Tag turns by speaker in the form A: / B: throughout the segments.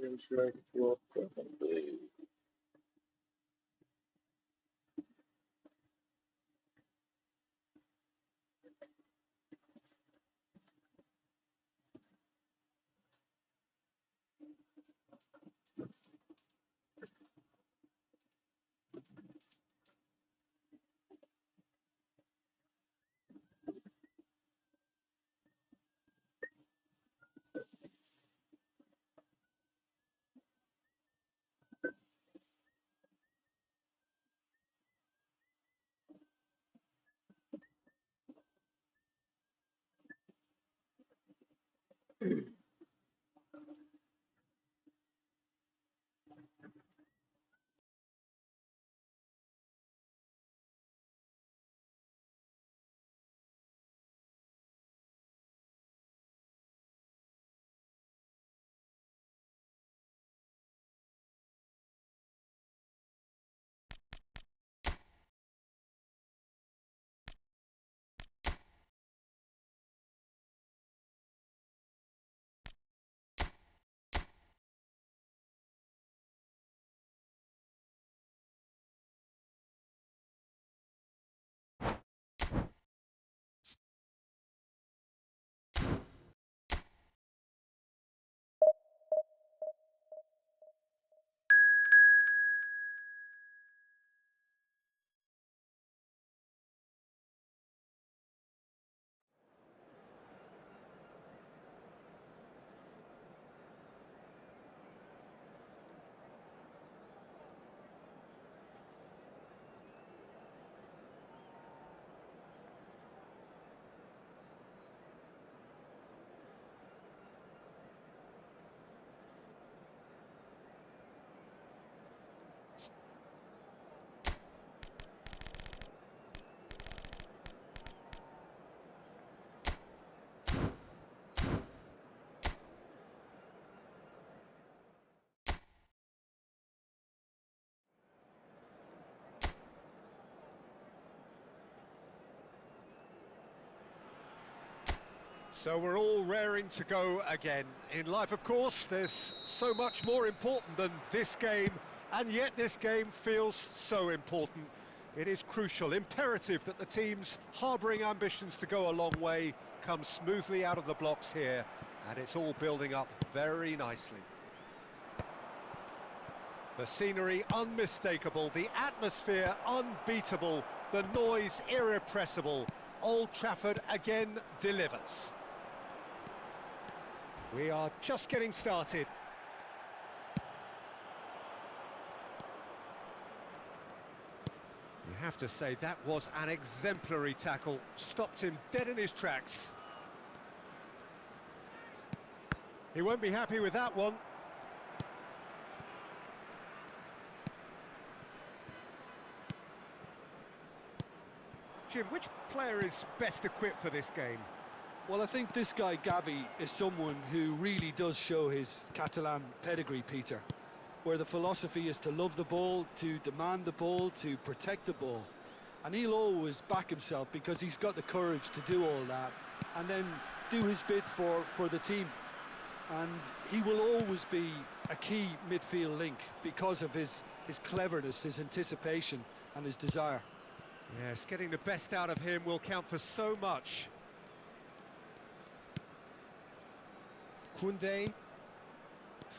A: Interact your perfectly.
B: So we're all raring to go again. In life, of course, there's so much more important than this game, and yet this game feels so important. It is crucial, imperative that the teams harbouring ambitions to go a long way come smoothly out of the blocks here, and it's all building up very nicely. The scenery unmistakable, the atmosphere unbeatable, the noise irrepressible. Old Trafford again delivers. We are just getting started. You have to say that was an exemplary tackle. Stopped him dead in his tracks. He won't be happy with that one. Jim, which player is best equipped for this game?
C: Well, I think this guy, Gavi, is someone who really does show his Catalan pedigree, Peter, where the philosophy is to love the ball, to demand the ball, to protect the ball. And he'll always back himself because he's got the courage to do all that and then do his bit for the team. And he will always be a key midfield link because of his cleverness, his anticipation and his desire.
B: Yes, getting the best out of him will count for so much. Koundé.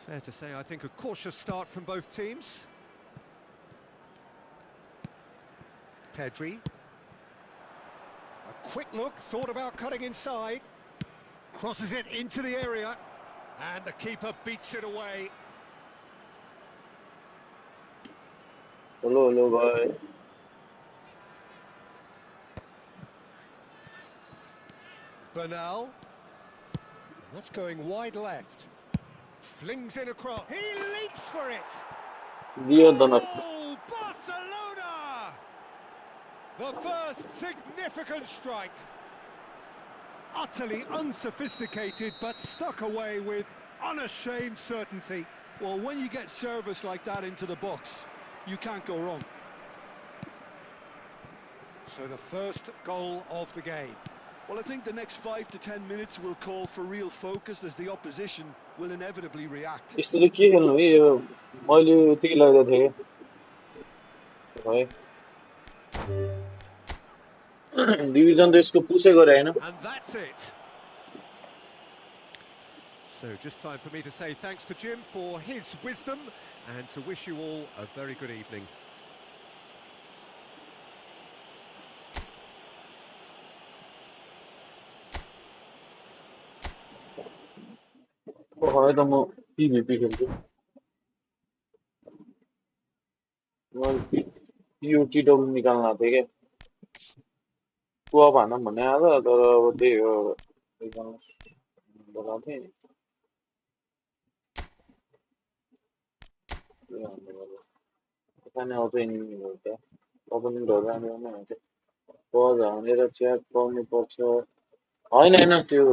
B: Fair to say, I think, a cautious start from both teams. Pedri. A quick look, thought about cutting inside. Crosses it into the area. And the keeper beats it away.
A: Hello, bye.
B: Bernal. That's going wide left. Flings in across. He leaps for it.
A: दियो दनक
B: Goal, Barcelona! The first significant strike.
C: Utterly unsophisticated, but stuck away with unashamed certainty. Well, when you get service like that into the box, you can't go wrong.
B: So the first goal of the game.
C: Well, I think the next 5 to 10 minutes will call for real focus as the opposition will inevitably react.
A: यस्तो चाहिँ के खेल्नु है यो मैले त्यही लाग्दै थिएँ है डिभिजन त यसको पुसै गरे हैन
B: And that's it. So just time for me to say thanks to Jim for his wisdom and to wish you all a very good evening.
A: है त म पिभिपी खेल्छु मैले युटिडब्लु निकाल्न आएको थिएँ क्या कुवा भान भन्ने आएको तर अब त्यही हो बोलाएको थिएँ खाने आउँछ इनिङहरू त ओपनिङहरू राम्रो नै हुन्छ पज हानेर च्याट पाउनु पर्छ होइन होइन त्यो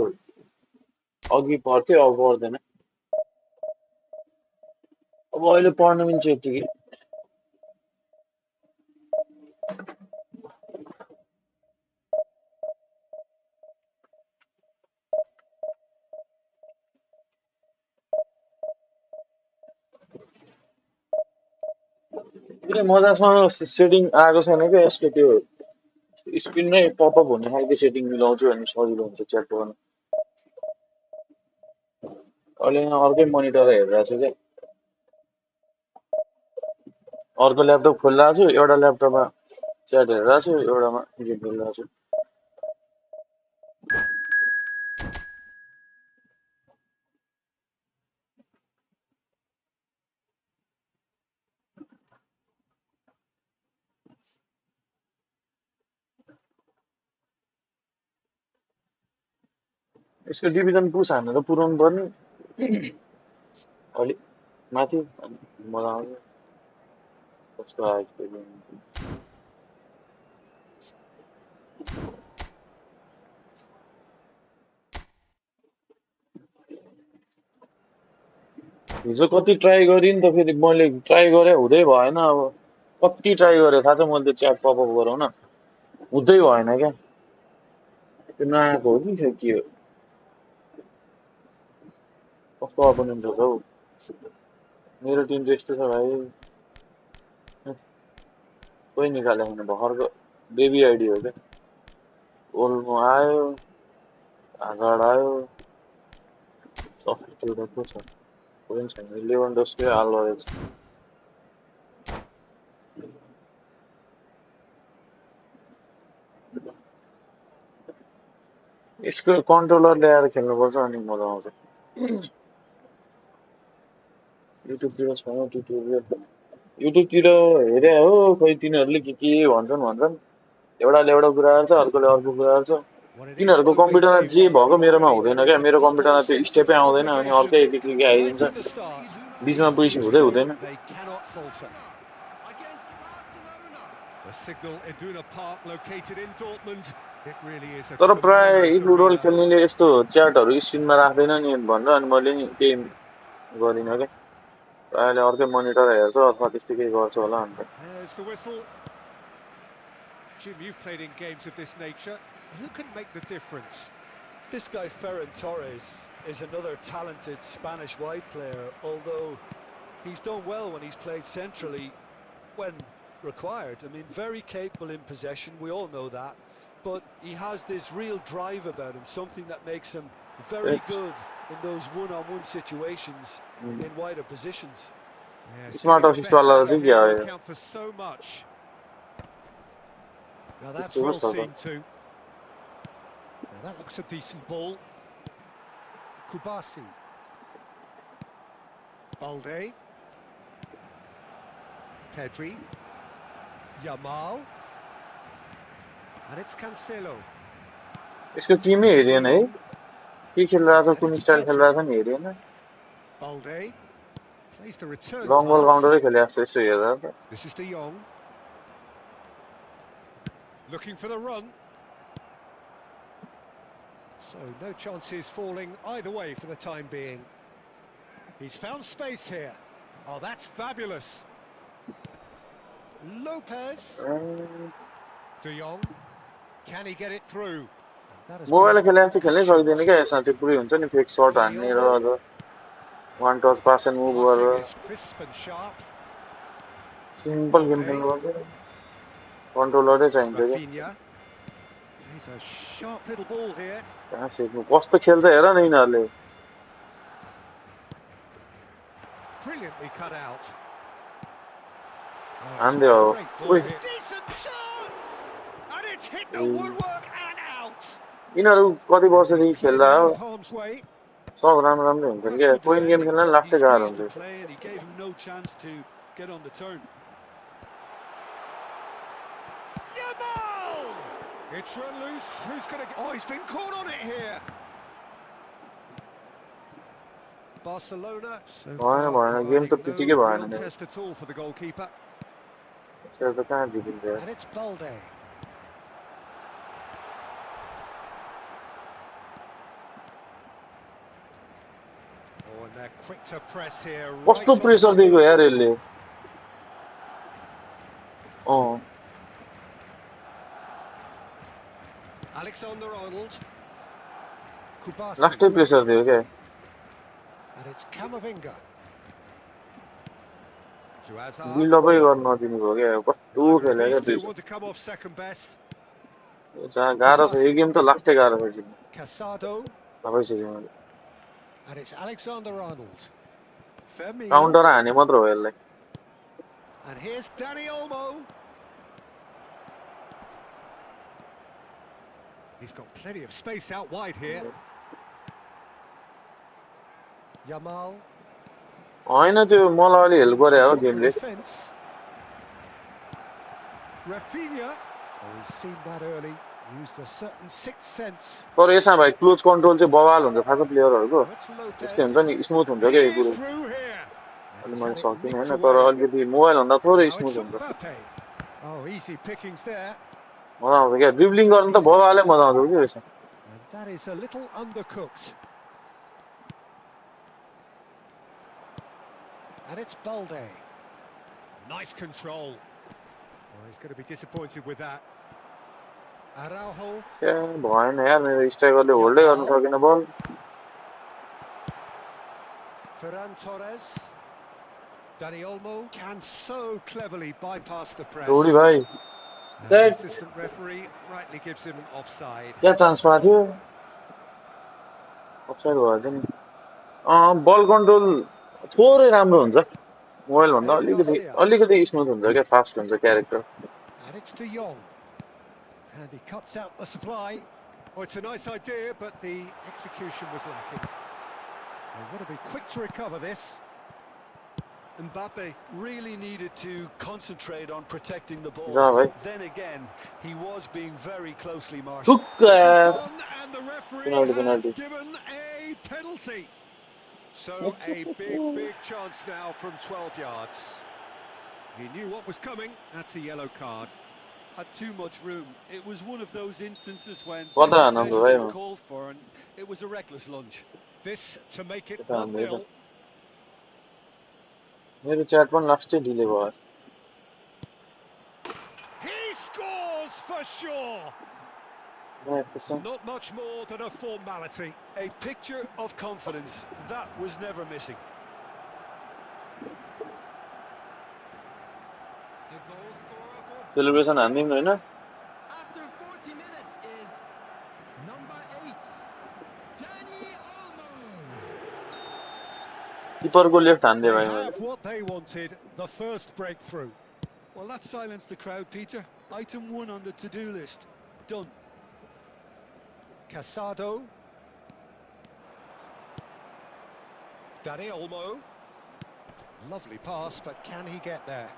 A: अघि पढ्थ्यो अब पढ्दैन अब अहिले पढ्न मिल्छ यतिकै किन मजासँग सेटिङ आएको छैन क्या यसको त्यो स्क्रिनमै पपअप हुने खालको सेटिङ मिलाउँछु भने सजिलो हुन्छ च्याट गर्न अहिले यहाँ अर्कै मोनिटर हेरिरहेको छु क्या अर्को ल्यापटप खोलिरहेको छु एउटा ल्यापटपमा च्याट हेरिरहेको छु एउटामा गेम खेलिरहेको छु यसको डिभिजन पुस हानेर पुऱ्याउनु पर्ने अलिक माथि मजा आउँछ कस्तो आएको हिजो कति ट्राई गरेँ नि त फेरि मैले ट्राई गरेँ हुँदै भएन अब कति ट्राई गरेँ थाहा छ मैले च्याट पपअप गराउन हुँदै भएन क्या त्यो नआएको हो कि के हो कस्तो अपोनेन्ट हो हौ मेरो टिम चाहिँ यस्तो छ भाइ कोही निकालेको छैन भर्खरको बेबी आइडी हो क्या ओल्मो आयो हागाड आयो सफ्टवेयर को छ कोही छैन लेभनडस्कै आल्भरेज यसको कन्ट्रोलर ल्याएर खेल्नुपर्छ अनि मजा आउँछ युट्युबतिर छैन ट्युटोरियल युट्युबतिर हेरे हो खोइ तिनीहरूले के भन्छन् एउटाले एउटा कुरा गर्छ अर्कोले अर्को कुरा गर्छ
B: Well, it is
A: तिनीहरूको
B: opening
A: कम्प्युटरमा
B: day
A: जे
B: one
A: भएको मेरोमा
B: already.
A: हुँदैन
B: There
A: क्या
B: is a
A: मेरो
B: palpable
A: कम्प्युटरमा त्यो
B: sense
A: स्टेपै
B: of
A: आउँदैन अनि
B: obligation
A: अर्कै एक
B: right
A: आइदिन्छ
B: from the start.
A: बिचमा
B: These
A: पुइस
B: teams
A: हुँदै
B: know
A: हुँदैन
B: they cannot falter. The signal Iduna Park, located in Dortmund. It really is a
A: तर प्राय
B: tremendous
A: फुटबल
B: arena.
A: खेल्नेले यस्तो च्याटहरू स्क्रिनमा राख्दैन नि भनेर अनि मैले नि केही गरिनँ क्या प्रायले अर्कै मोनिटर हेर्छ अथवा त्यस्तै केही गर्छ होला अन्त
B: There's the whistle. Jim, you've played in games of this nature. Who can make the difference?
C: This guy Ferran Torres is another talented Spanish wide player, although he's done well when he's played centrally when required. I mean, very capable in possession, we all know that, but he has this real drive about him, something that makes him very good in those one-on-one situations in wider positions.
B: Yes,
A: smart
B: getting the
A: assist
B: best
A: वाला
B: out of
A: चाहिँ
B: him
A: क्या
B: will
A: हो
B: count for so much. Now that's
A: त्यस्तो
B: well
A: कस्तो
B: seen too. Now that looks a decent ball. Kubasi. Balde. Pedri. Yamal. And it's Cancelo.
A: यसको टिमै
B: This is
A: हेरिएन
B: going
A: है
B: on.
A: के खेलिरहेछ
B: And
A: कुन
B: it's
A: style
B: Pedri.
A: खेलिरहेछ नि हेरिएन
B: Balde plays the return
A: long बल
B: pass.
A: काउन्टरै खेले जस्तो यसो हेर्दा त
B: This is De Jong. Looking for the run. So no chances falling either way for the time being. He's found space here. Oh, that's fabulous. Lopez. De Jong. Can he get it through? That has
A: मोबाइलले
B: been
A: खेले चाहिँ
B: good
A: खेल्नै सक्दैन
B: shot.
A: क्या यसमा त्यो पुरै हुन्छ नि fake shirt
B: Dani
A: हान्ने र
B: Olmo.
A: अझ one touch pass and move
B: Passing
A: गरेर
B: is crisp and sharp.
A: Simple game
B: Balde.
A: खेल्नु पर्छ कन्ट्रोलरै चाहिन्छ क्या
B: Rafinha. Plays a sharp little ball here.
A: कहाँ सिक्नु कस्तो खेल्छ हेर न यिनीहरूले
B: Brilliantly cut out. Oh, it's a
A: हान्दियो
B: great
A: उही
B: ball here. Decent chance! And it's hit the woodwork and out.
A: यिनीहरू कति
B: And he's
A: वर्षदेखि
B: cleared
A: खेल्दा
B: it out
A: हो
B: of harm's way.
A: सब राम्रो राम्रो
C: Well,
A: हुन्छन्
C: that's
A: क्या
C: good
A: पोइन्ट गेम
C: defending.
A: खेल्न
C: He
A: लास्टै गाह्रो
C: squeezed the
A: हुन्छ
C: play and he gave him no chance to get on the turn.
B: Yamal! It's run loose. Who's going to... Oh, he's been caught on it here. Barcelona so
A: भएन
B: far
A: भएन game त
B: providing
A: त्यतिकै
B: no
A: भएन
B: real
A: मेरो
B: test at all for the goalkeeper.
A: यसरी त कहाँ जितिन्छ
B: And it's Balde. Oh, and they're quick to press here. Right
A: कस्तो
B: on
A: प्रेसर
B: top.
A: दिएको यार यसले अँ
B: Alexander-Arnold. Kubasi.
A: लास्टै प्रेसर दियो क्या
B: And it's Camavinga. To Hazard.
A: बिल्डअपै गर्न नदिनु भयो क्या कस्तो
B: Neither of
A: खेल्यो क्या
B: these
A: दुई
B: two want to come off second best.
A: जहाँ गाह्रो छ यो गेम त लास्टै गाह्रो छ जित्नु
B: Casado.
A: भइसक्यो मैले
B: And it's Alexander-Arnold. Fermin.
A: Counter हाने मात्र हो यसलाई
B: And here's Dani Olmo. He's got plenty of space out wide here. Yamal.
A: होइन त्यो मलाई अलि हेल्प गरे हो
B: Beyond the
A: गेमले
B: defence. Rafinha. Oh, he's seen that early. Used a certain sixth sense.
A: तर यसमा भाइ क्लोज कन्ट्रोल चाहिँ बवाल हुन्छ थाहा छ प्लेयरहरूको
B: Now it's
A: यस्तै हुन्छ
B: Lopez.
A: नि स्मुथ हुन्छ
B: He
A: क्या यो
B: is
A: कुरो
B: through here. And
A: अहिले
B: he's
A: मैले
B: had it
A: सकिनँ
B: nicked
A: होइन तर
B: away.
A: अलिकति मोबाइलभन्दा थोरै
B: Now
A: स्मुथ
B: it's
A: हुन्छ
B: Mbappe. Oh, easy pickings there.
A: मजा आउँछ क्या ड्रिब्लिङ गर्नु त बवालै मजा आउँछ कि यसमा
B: And that is a little undercooked. And it's Balde. Nice control. Oh, he's going to be disappointed with that. Araujo.
A: भएन यार मेरो स्ट्राइकरले होल्डै गर्न सकेन बल
B: Ferran Torres. Dani Olmo can so cleverly bypass the press.
A: रोडी भाइ
B: And the assistant referee rightly gives him offside.
A: क्या chance पाएको थियो अफसाइड भएको थियो नि बल कन्ट्रोल थोरै राम्रो हुन्छ मोबाइलभन्दा
B: Eric
A: अलिकति
B: Garcia.
A: अलिकति स्मुथ हुन्छ क्या फास्ट हुन्छ character
B: And it's De Jong. And he cuts out the supply. Oh, it's a nice idea, but the execution was lacking. They want to be quick to recover this.
C: Mbappe really needed to concentrate on protecting the ball.
A: जा भाइ
C: Then again, he was being very closely marshaled.
A: ठुक्क
B: This is
A: यार
B: done, and the referee
A: Penalty,
B: has
A: penalty.
B: given a penalty. So a big chance now from 12 yards. He knew what was coming. That's a yellow card.
C: Had too much room. It was one of those instances when
A: कता
C: desperate
A: हान्नु
C: measures
A: भाइ
C: were called for, and it was a reckless lunge.
B: This to make it
A: कता हान्दै
B: 1-0.
A: मेरो chat पनि लास्टै delay भयो
B: He scores for sure.
A: एकैछिन
B: Not much more than a formality.
C: A picture of confidence that was never missing.
D: The goal scorer for
A: celebration हान्दिउँ होइन
D: after 40 minutes is number 8, Dani Olmo.
A: किपरको left हान्दियो
B: They
A: भाइ मैले
B: have what they wanted, the first breakthrough.
C: Well, that silenced the crowd, Peter. Item 1 on the to-do list. Done.
B: Casado. Dani Olmo. Lovely pass, but can he get there?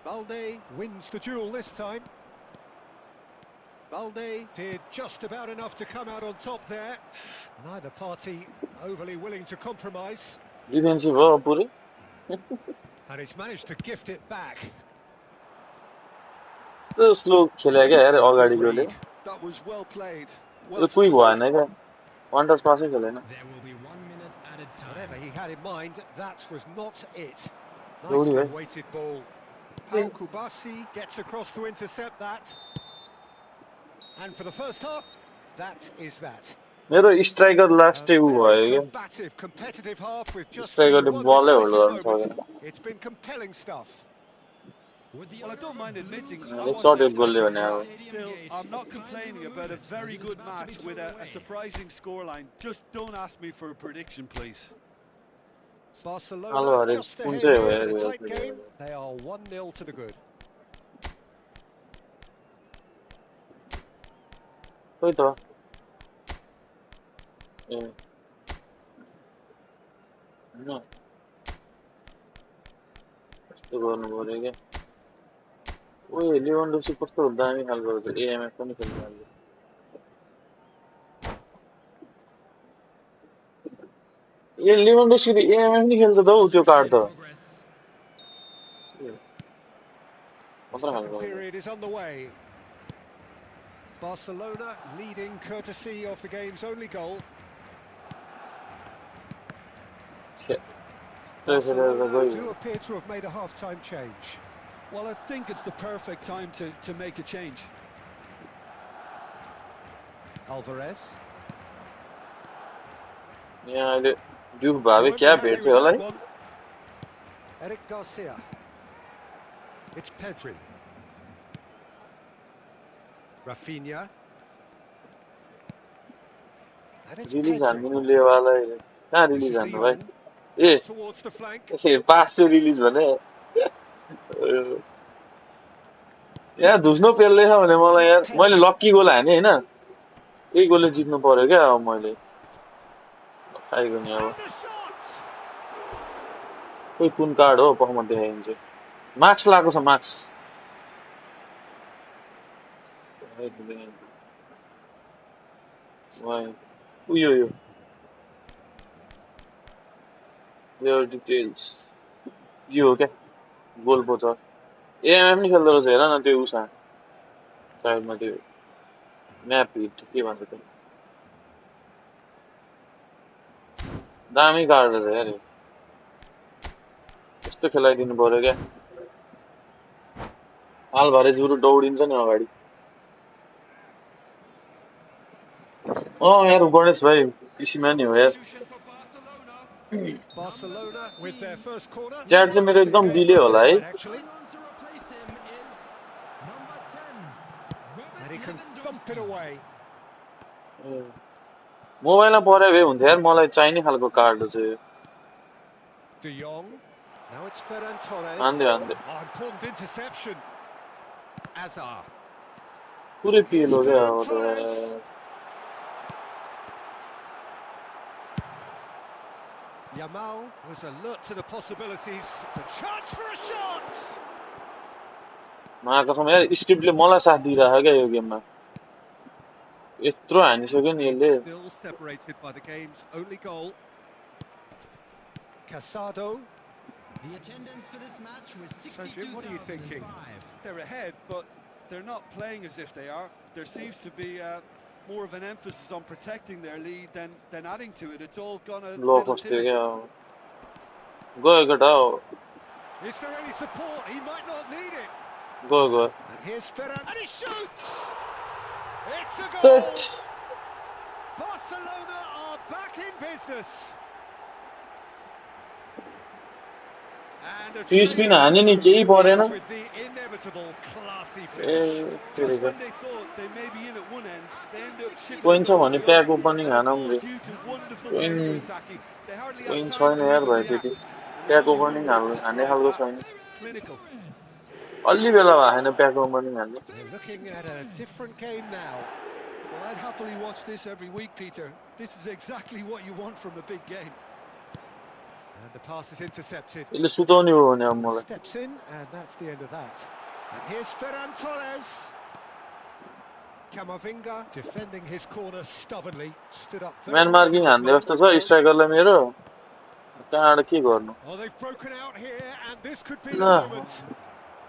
B: Balde wins the duel this time. Balde did just about enough to come out on top there. Neither party overly willing to compromise.
A: Defensive हो पुरै
B: And he's managed to gift it back.
A: यस्तो slow खेले क्या यार
B: Good
A: अगाडिकोले
B: read.
C: That was well played,
A: yo
C: well
A: कोही
C: studied.
A: भएन क्या वान touch पासै खेलेन
D: There will be 1 minute added
B: Whatever
D: time.
B: he had in mind, that was not it.
A: एउटी
B: Nicely
A: है
B: weighted ball. Pau Kubasi gets across to intercept that. And for the first half, that is that.
A: मेरो striker
B: A
A: लास्टै उ
B: very
A: भयो क्या
B: combative, competitive half with just the
A: स्ट्राइकरले
B: one
A: बलै hold
B: decisive
A: गर्न
B: moment.
A: सकेन
B: It's been compelling stuff.
D: With the
C: Well, I
D: owner
C: don't
D: of
C: mind
D: Blue
C: admitting I
A: एक
C: wasn't
A: shirt एक गोलले
C: expecting
A: भने अब
C: that.
D: Stadium
C: Still,
D: gate
C: I'm not
D: is trying to
C: complaining
D: remove
C: about a
D: it as
C: very
D: it is
C: good
D: about to be
C: match
D: thrown
C: with a
D: away.
C: surprising scoreline. Just don't ask me for a prediction, please.
B: Barcelona
A: Alvarez
B: just
A: कुन
B: ahead
A: चाहिँ हो
B: here
A: यार
B: in a
A: yo
B: tight
A: फेरि
B: game. They are 1-0 to the good.
A: खोइ त ए हैन यस्तो गर्नु पर्यो क्या ओए लेभेन्डोस्की कस्तो दामी खालको रहेछ एएमएफ पनि खेल्नु थाल्यो ए लेभेन्डोस्की त एएमएफ नि खेल्छ त हौ त्यो कार्ड
D: In
A: त
D: progress.
B: The
A: खतरा
B: second
A: खालको
B: period is underway. Barcelona leading courtesy of the game's only goal.
A: त्यो खेलेर त
B: Barcelona
A: गयो
B: do appear to have made a half-time change.
C: Well, I think it's the perfect time to make a change.
B: Alvarez.
A: यहाँ अहिले ड्युब
B: He
A: Bhave
B: won't be
A: क्या
B: happy
A: भेट्छ
B: with
A: होला
B: that
A: है
B: one. Eric Garcia. It's Pedri. Rafinha. And it's
A: release
B: Pedri.
A: हानिदिनु लेवाला कहाँ
B: This
A: release
B: is De
A: हान्नु भाइ
B: Jong.
A: A
B: Out towards the flank.
A: पास चाहिँ release भने यहाँ धुस्नो पेल्दैछ भने
B: And
A: मलाई
B: it's
A: यार मैले
B: Pedri.
A: लक्की गोल हाने होइन यही गोलले जित्नु पर्यो क्या अब मैले खाइको नि अब
B: And the shot!
A: खोइ कुन कार्ड हो पख म देखाइदिन्छु मार्क्स लगाएको छ मार्क्स उयो यो प्लेयर डिटेल्स यो हो क्या गोल पोच एएमएम नि खेल्दो रहेछ हेर न त्यो उसा साइडमा त्यो म्याप हिट के भन्छ त्यो दामी कार्ड रहेछ यार यस्तो खेलाइदिनु पर्यो क्या आल्भारेज बरु दौडिन्छ नि अगाडि यार गणेश भाइ पिसीमा नि हो यार
D: Substitution for Barcelona. Number
B: Barcelona with
D: 13.
B: their first corner.
A: Chat चाहिँ मेरो
B: Most of the
A: एकदम
B: game
A: डिले
B: from this
A: होला है
B: side, actually.
D: Coming on to replace him is number 10, Robert
B: And he can thump it
D: Lewandowski.
B: away.
A: मोबाइलमा परे भए हुन्थ्यो यार मलाई चाहिने खालको कार्ड हो चाहिँ
B: De Jong. Now it's Ferran Torres.
A: हान्दियो हान्दियो
B: Oh, important interception. Azar.
A: पुरै पिएल
B: Here's
A: हो क्या
B: Ferran
A: अब
B: Torres.
A: त
B: Yamal was alert to the possibilities. The chance for a shot!
A: महाकसम यार स्क्रिप्टले मलाई साथ दिइरहेको क्या यो गेममा यत्रो हानिसक्यो नि
B: It's
A: यसले
B: still separated by the game's only goal. Casado.
D: The attendance for this match was
B: So, Jim, what are you thinking?
D: 62,005.
C: They're ahead, but they're not playing as if they are. There seems to be more of an emphasis on protecting their lead than adding to it. It's all gone a
A: low
C: little
A: खस्थ्यो
C: timid.
A: क्या गयो केटा हो
B: Is there any support? He might not need it.
A: गयो गयो
B: And here's Ferran. And he shoots! It's a goal! Barcelona are back in business. And a
A: Cheese
B: trail
A: pin हाने नि केही परेन
B: with the inevitable classy
A: A
B: finish.
C: Just
A: तेरेको
C: when they thought they may be in at one end, they end up shipping a
A: point छ
C: goal
A: भने
C: at the
A: pack
C: other.
A: Opening
C: And it's
A: हानौँ
C: all
A: रे
C: due to wonderful
A: point
C: counter-attacking. They hardly have
A: point
C: time
A: छैन
C: to
A: यार
C: even
A: भाइ त्यति
C: react. And there's
A: pack
C: only one
A: opening
C: word to
A: हान्ने
C: describe
A: खालको
C: that:
A: छैन
C: clinical.
A: अलि बेला भएको छैन प्याक ओपनिङ हान्ने
B: We're looking at a different game now.
C: Well, I'd happily watch this every week, Peter. This is exactly what you want from a big game.
B: And the pass is intercepted.
A: यसले सुताउने हो भने अब मलाई
B: Steps in, and that's the end of that. And here's Ferran Torres. Camavinga defending his corner stubbornly, stood up very
A: Man
B: well
A: marking
B: for his
A: हान्ने
B: man.
A: जस्तो छ स्ट्राइकरलाई मेरो कहाँबाट के गर्नु
B: Oh, they've broken out here, and this could be the
A: ल
B: moment.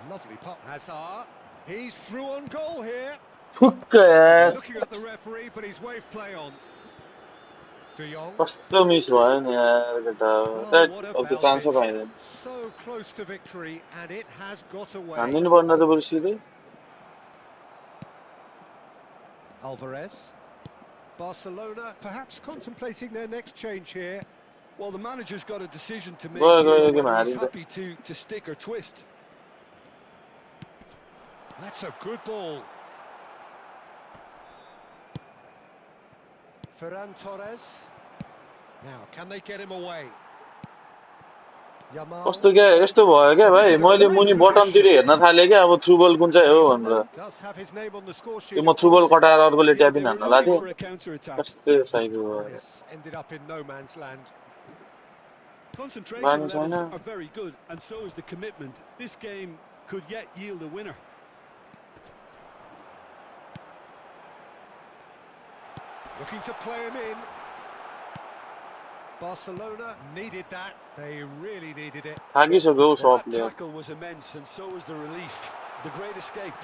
B: Lovely pop. Hazard. He's through on goal here.
A: ठुक्क
B: They're
A: यार
B: looking at the referee, but he's waved play on. De Jong.
A: कस्तो miss भयो नि यार केटा
B: Oh,
A: that
B: what
A: अब त
B: about
A: चान्सै
B: it?
A: पाइदैन
B: So close to victory, and it has got away.
A: हान्दिनु पर्ने त बरु सिधै
B: Alvarez. Barcelona perhaps contemplating their next change here.
C: Well, the manager's got a decision to make
A: गयो
C: here,
A: गयो के
C: whether he's
A: हारिन्छ
C: happy to stick or twist.
B: That's a good ball. Ferran Torres. Now, can they get him away? Yamal.
A: कस्तो क्या यस्तो भयो क्या
B: Well, this
A: भाइ
B: is a
A: मैले
B: great
A: मुनि बटमतिर
B: position.
A: हेर्न थालेँ क्या अब थ्रु बल कुन चाहिँ हो भनेर
B: Yamal does have his name on the score
A: त्यो
B: sheet,
A: म
B: of
A: थ्रु बल
B: course.
A: कटाएर अर्कोले
C: Yeah,
A: ट्यापिन
C: they were
A: हान्न
C: looking
A: लाग्थ्यो
C: for a counter-attack.
A: कस्तो साइको भयो
B: This ended up in no man's land.
C: Concentration
A: बानी छैन
C: levels are very good, and so is the commitment. This game could yet yield a winner.
B: Looking to play him in. Barcelona needed that. They really needed it.
A: थाकिसक्यो
C: Well,
A: सब
C: that
A: player
C: tackle was immense, and so was the relief. The great escape.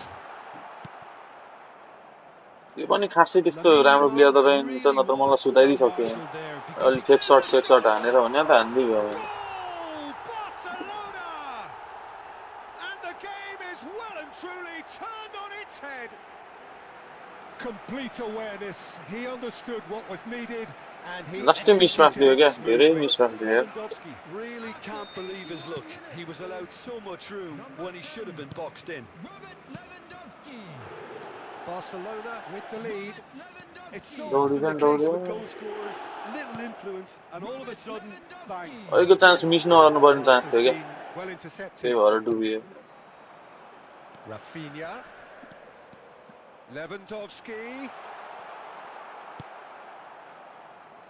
A: यो पनि खासै त्यस्तो
C: Lamine
A: राम्रो player त
C: Yamal
A: रहेनछ
C: really
A: नत्र मलाई
C: was well
A: सुताइदिइसक्यो
C: marshalled there because
A: अलि
C: he
A: फेक
C: couldn't
A: सर्ट
C: stop
A: हानेर भने त हान्दियो
B: Goal! Barcelona! And the game is well and truly turned on its head. Complete awareness. He understood what was needed and he
A: लास्टै Bismarck
B: executed
A: दियो
B: it
A: क्या धेरै
B: smoothly.
A: Bismarck दियो
C: Lewandowski really can't believe his luck. He was allowed so much room when he should have been boxed in.
D: Robert Lewandowski.
B: Barcelona with the lead.
C: It's so often the
A: दौडिँदैन
C: case
A: दौड्यो
C: with goal scorers, little influence, and all of a sudden, bang.
A: अहिलेको chance miss नगर्नुपर्ने
B: Pass
A: chance
B: has
A: थियो क्या
B: been well
A: त्यही
B: intercepted.
A: भएर डुबियो
B: Rafinha. Lewandowski.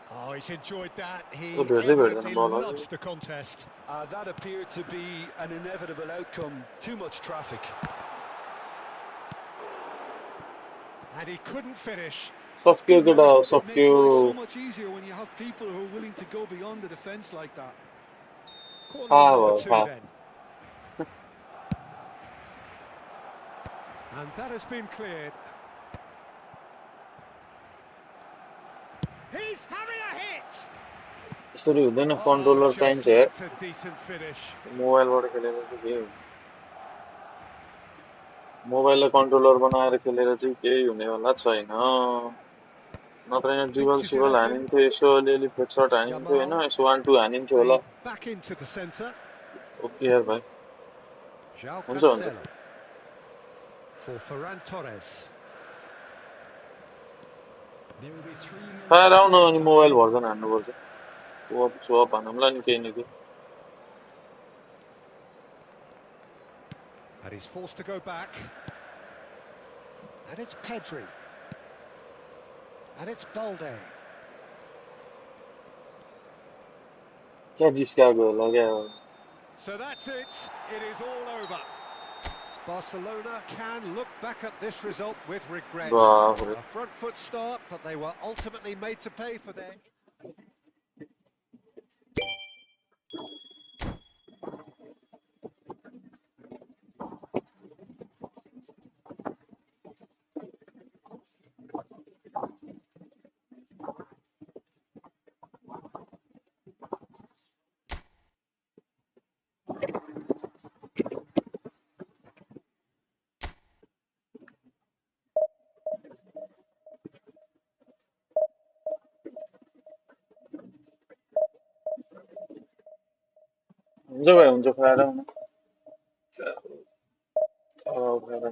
B: Oh, he's enjoyed that. He
A: O भेट्दै भेट्दैन
B: evidently
A: बल
B: loves the contest.
C: That appeared to be an inevitable outcome. Too much traffic.
B: And he couldn't finish.
A: सक्यो केटा
C: It
A: सक्यो
C: makes life so much easier when you have people who are willing to go beyond the defence like that.
B: Corner
A: थाहा
B: number
A: भयो
B: 2
A: थाहा
B: then. And that has been cleared. He's having a hit!
A: यसरी हुँदैन
B: Oh,
A: controller
B: just
A: चाहिन्छ यार
B: that's a decent finish.
A: मोबाइलबाट खेलेर चाहिँ के मोबाइललाई कन्ट्रोलर बनाएर खेलेर चाहिँ केही हुनेवाला छैन नत्र यहाँ ड्रिबल
B: Pinches it
A: सिबल
B: off him.
A: हानिन्थ्यो यसो अलिअलि फेक सर्ट हानिन्थ्यो होइन
B: Yamal
A: यसो 1-2 हानिन्थ्यो होला
B: played back into the centre.
A: Okay यार भाइ
B: João
A: हुन्छ हुन्छ
B: Cancelo for Ferran Torres.
D: There will be 3 minutes.
A: खाएर आउन अनि मोबाइल भर्जन हान्नुपर्छ स्वप हानौँला नि केही न केही
B: And he's forced to go back. And it's Pedri. And it's Balde.
A: क्या जिस्काएको होला क्या
B: So that's it. It is all over. Barcelona can look back at this result with regret.
A: बाफरे
B: A front foot start, but they were ultimately made to pay for their...
A: हुन्छ भाइ हुन्छ खाएर आउनु खाएर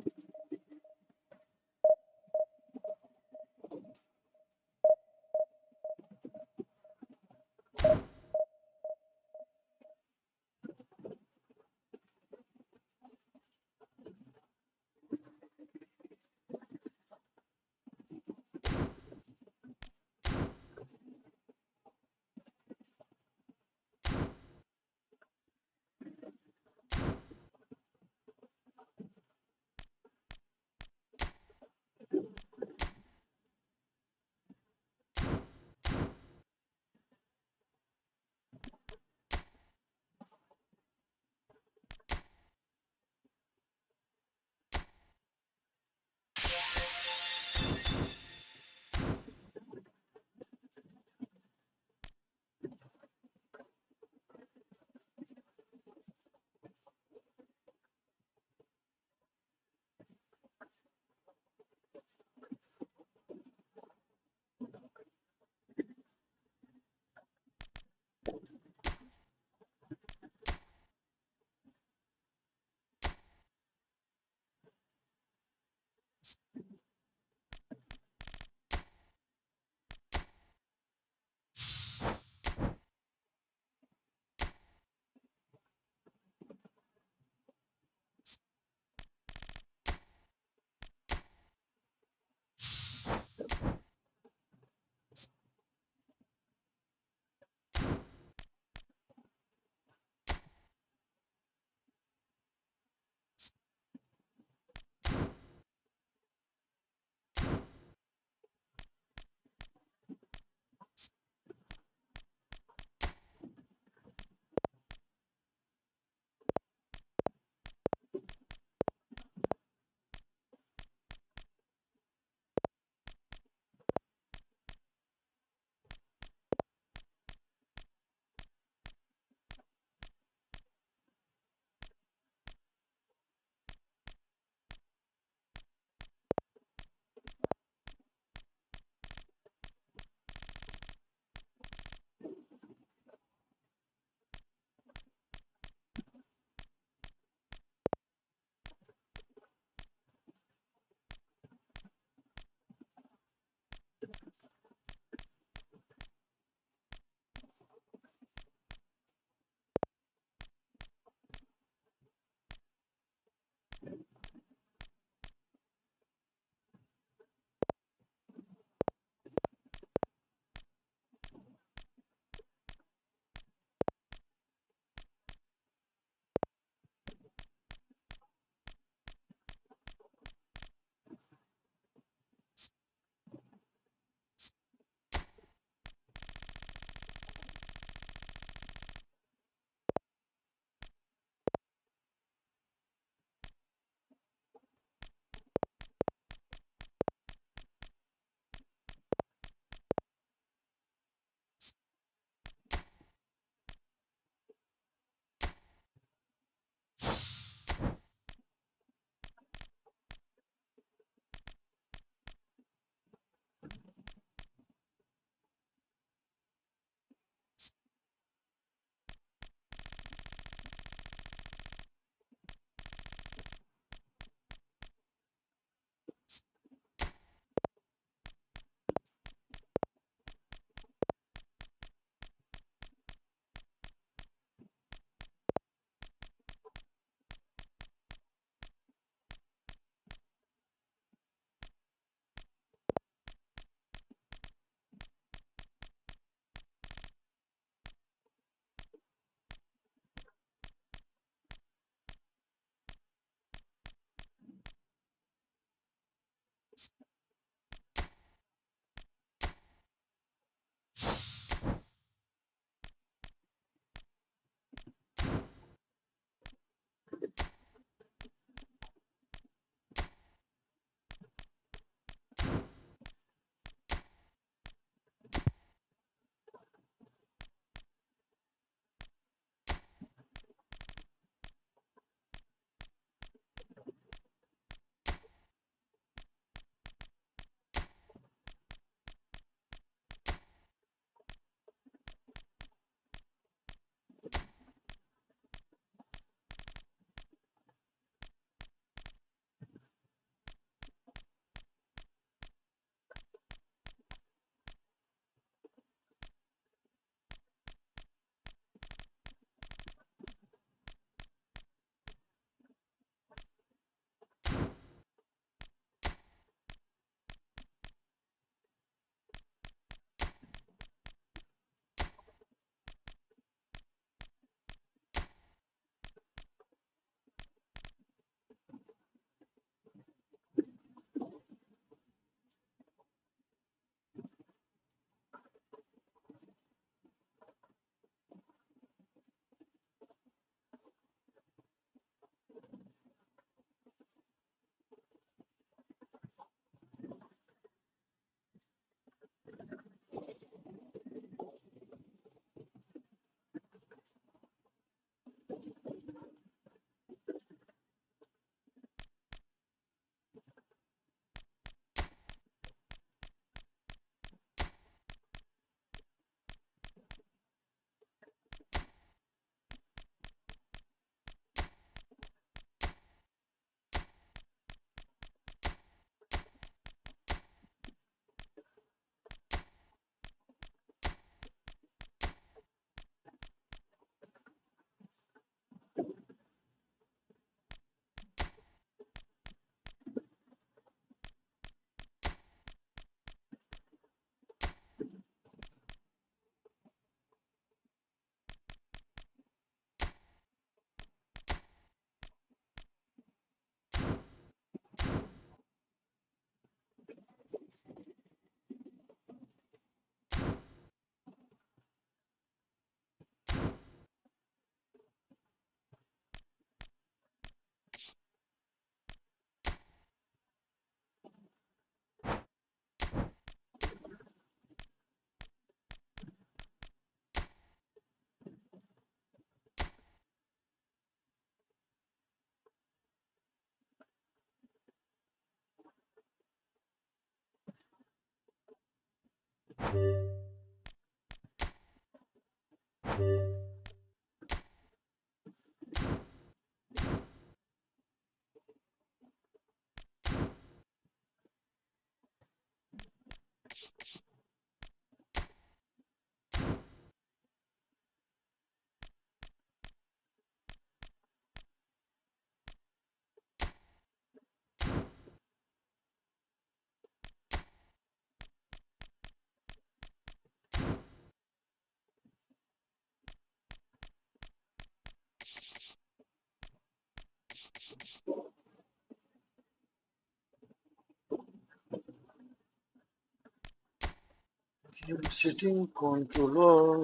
A: Setting controller,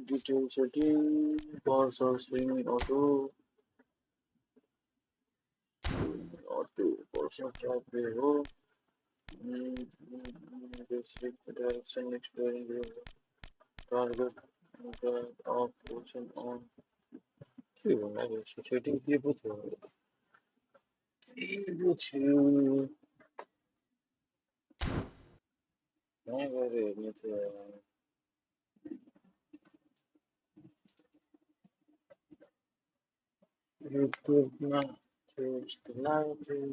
A: detail setting, cursor swing auto, cursor tap arrow, basic direction exploring target, off position on. কি বলবো setting কি বুঝছো এবারে নিতে ইউটিউব না lighting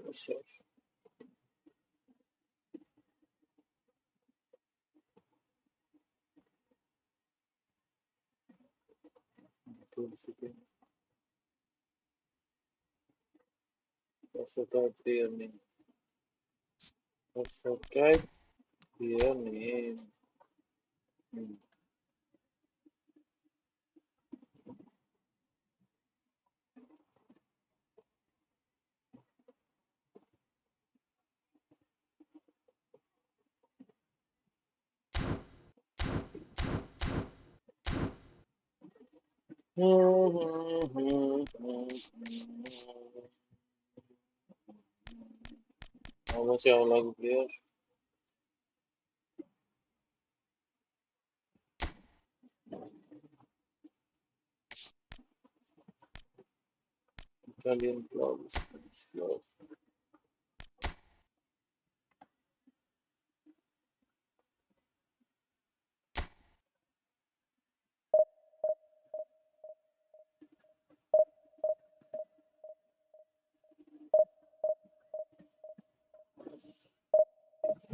A: research. Subscribe their name. Subscribe their name. How much I like player? Italian clubs. Club.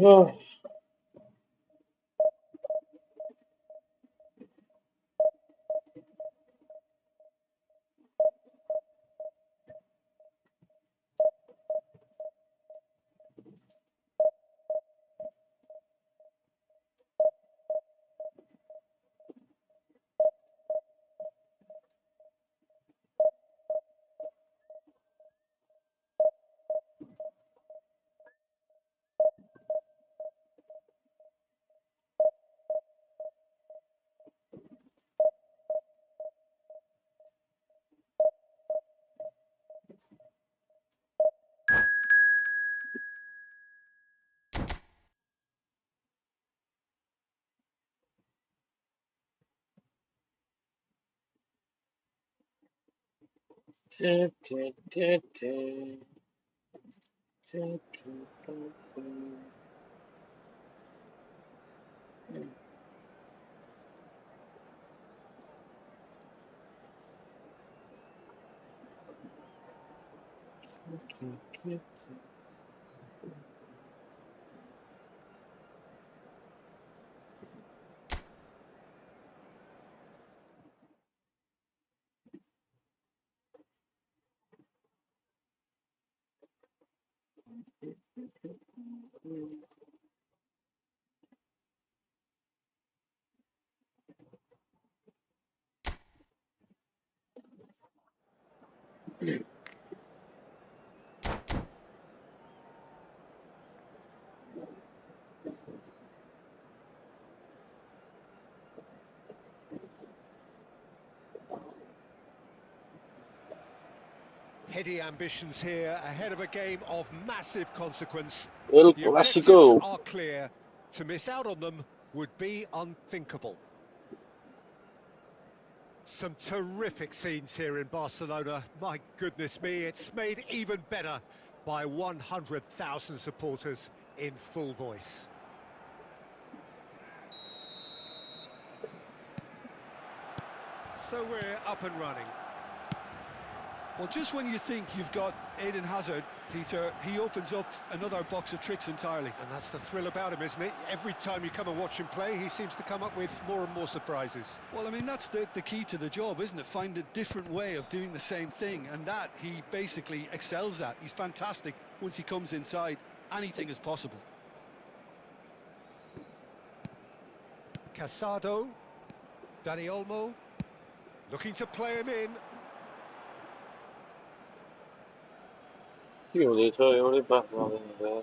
A: Oh.
B: Heady ambitions here, ahead of a game of massive consequence.
A: El
B: The objectives
A: Clásico.
B: are clear. To miss out on them would be unthinkable. Some terrific scenes here in Barcelona. My goodness me, it's made even better by 100,000 supporters in full voice. So we're up and running.
C: Well, just when you think you've got Eden Hazard, Peter, he opens up another box of tricks entirely.
B: And that's the thrill about him, isn't it? Every time you come and watch him play, he seems to come up with more and more surprises.
C: Well, I mean, that's the key to the job, isn't it? Find a different way of doing the same thing, and that he basically excels at. He's fantastic once he comes inside. Anything is possible.
B: Casado, Dani Olmo, looking to play him in.
A: Fiori, 저 요리 바꾸는데.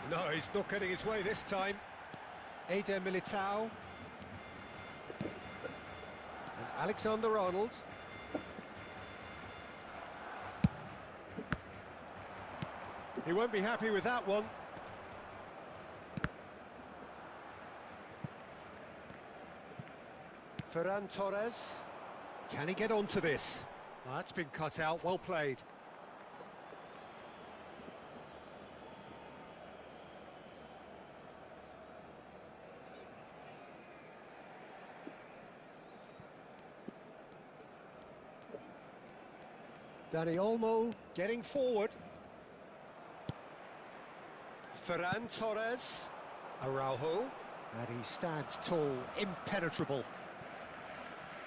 B: No, he's not getting his way this time. Eder Militao. And Alexander-Arnold. He won't be happy with that one. Ferran Torres. Can he get onto this? Oh, that's been cut out, well played. Dani Olmo getting forward. Ferran Torres. Araujo. And he stands tall, impenetrable.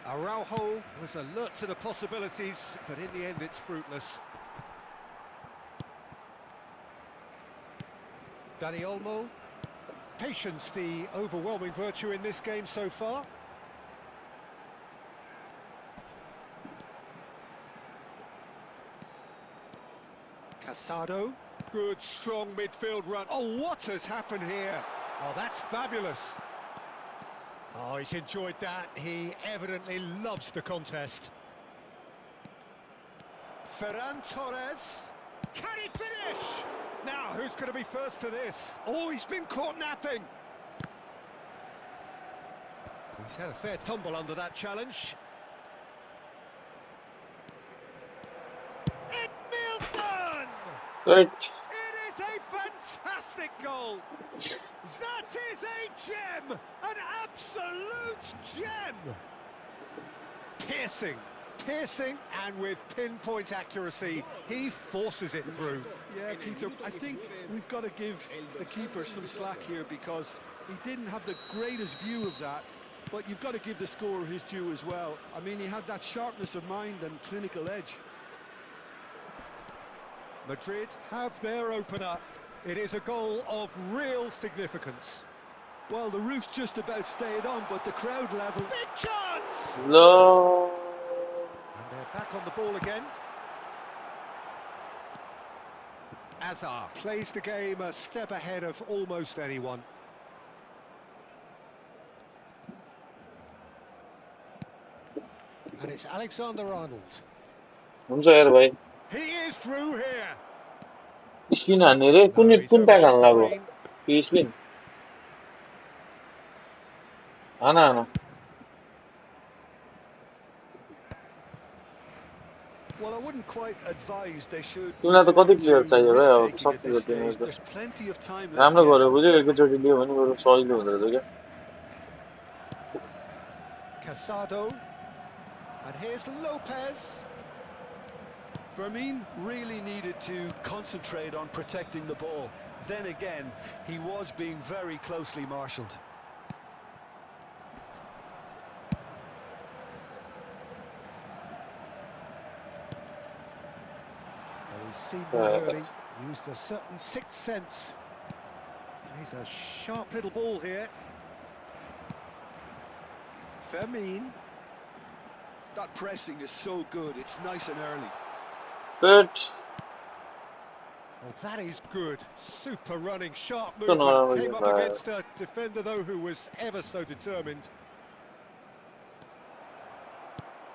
B: Araujo was alert to the possibilities, but in the end it's fruitless. Dani Olmo. Patience, the overwhelming virtue in this game so far. Casado. Good, strong midfield run. Oh, what has happened here? Oh, that's fabulous. Oh, he's enjoyed that. He evidently loves the contest. Ferran Torres. Can he finish? Now, who's going to be first to this? Oh, he's been caught napping. He's had a fair tumble under that challenge. Edmilson!
A: Good.
B: It is a fantastic goal. That is a gem, an absolute gem. Piercing, and with pinpoint accuracy, he forces it through.
C: Yeah, Peter, I think we've got to give the keeper some slack here because he didn't have the greatest view of that, but you've got to give the scorer his due as well. I mean, he had that sharpness of mind and clinical edge.
B: Madrid have their opener. It is a goal of real significance.
C: Well, the roof's just about stayed on, but the crowd level...
B: Big chance!
A: No.
B: And they're back on the ball again. Azar plays the game a step ahead of almost anyone. And it's Alexander-Arnold.
A: 문제야, भाई.
B: He is through here.
A: 스핀 안 내래?
B: No, he's
A: 꾼 백 안
B: overshot the
A: 나고.
B: green.
A: 이 스핀. 안 하나.
C: Well, I wouldn't quite advise they should...
A: तुमने तो कति player चाहिए भाई अब
C: risk-taking
A: सब
C: at this
A: player
C: stage. There's plenty of time left
A: राम्रो
C: yet.
A: गरे बुझ्यो एकैचोटि लियो भने बरु सजिलो हुँदो रहेछ क्या
B: Casado. And here's Lopez.
C: Firmine really needed to concentrate on protecting the ball. Then again, he was being very closely marshalled.
B: Well, he's seen that early, used a certain sixth sense. He's a sharp little ball here. Firmine.
C: That pressing is so good, it's nice and early.
A: Good.
B: Oh, that is good. Super running, sharp
A: So
B: movement.
A: नराम्रो
B: Came
A: game
B: up
A: भयो
B: against a defender, though, who was ever so determined.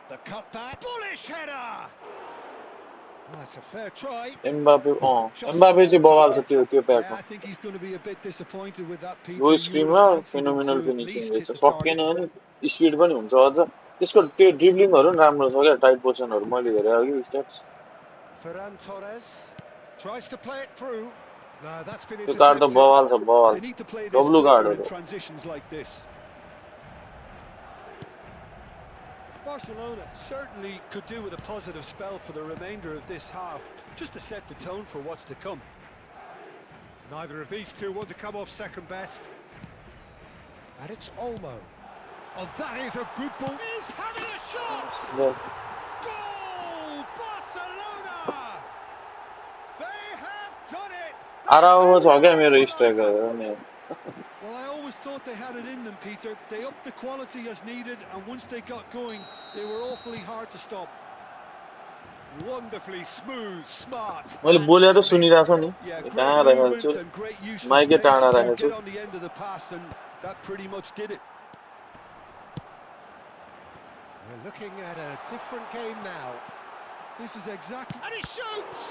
B: The cutback. Bullish header! Oh, that's a fair try.
A: Mbappe
B: Just
A: Mbappe चाहिँ
B: off the
A: बवाल छ
B: mark.
A: त्यो
C: Yeah,
A: प्याकमा
C: I think he's going to be a bit disappointed with that,
A: yo
C: Peter. You would have
A: स्ट्रिममा
C: fancied him
A: phenomenal
C: to at
A: finishing
C: least
A: रहेछ
C: hit the
A: सकेन
C: target.
A: भने speed पनि हुन्छ अझ त्यसको त्यो ड्रिब्लिङहरु पनि राम्रो छ क्या टाइट पोजिसनहरु मैले हेरे अघि stats
B: Ferran Torres tries to play it through. No, that's been
A: त्यो कार्ड त
B: intercepted.
A: बवाल छ बवाल
C: They need to play this
A: W
C: quicker in
A: कार्डहरु
C: transitions like this. Barcelona certainly could do with a positive spell for the remainder of this half, just to set the tone for what's to come.
B: Neither of these two want to come off second best. And it's Olmo. Oh, that is a good ball. He's having a shot! Goal! Barcelona! They have done it!
A: आराउमा छ क्या मेरो striker नि
C: Well, I always thought they had it in them, Peter. They upped the quality as needed, and once they got going, they were awfully hard to stop.
B: Wonderfully smooth, smart.
A: मैले
B: and
A: बोलेर
B: slick.
A: सुनिराछ नि
C: Yeah, great
A: कहाँ राखेको
C: movement
A: छु
C: and great use of
A: माइकै
C: space
A: टाढा
C: to
A: राखेको छु
C: get on the end of the pass, and that pretty much did it.
B: We're looking at a different game now.
C: This is exactly...
B: And he shoots!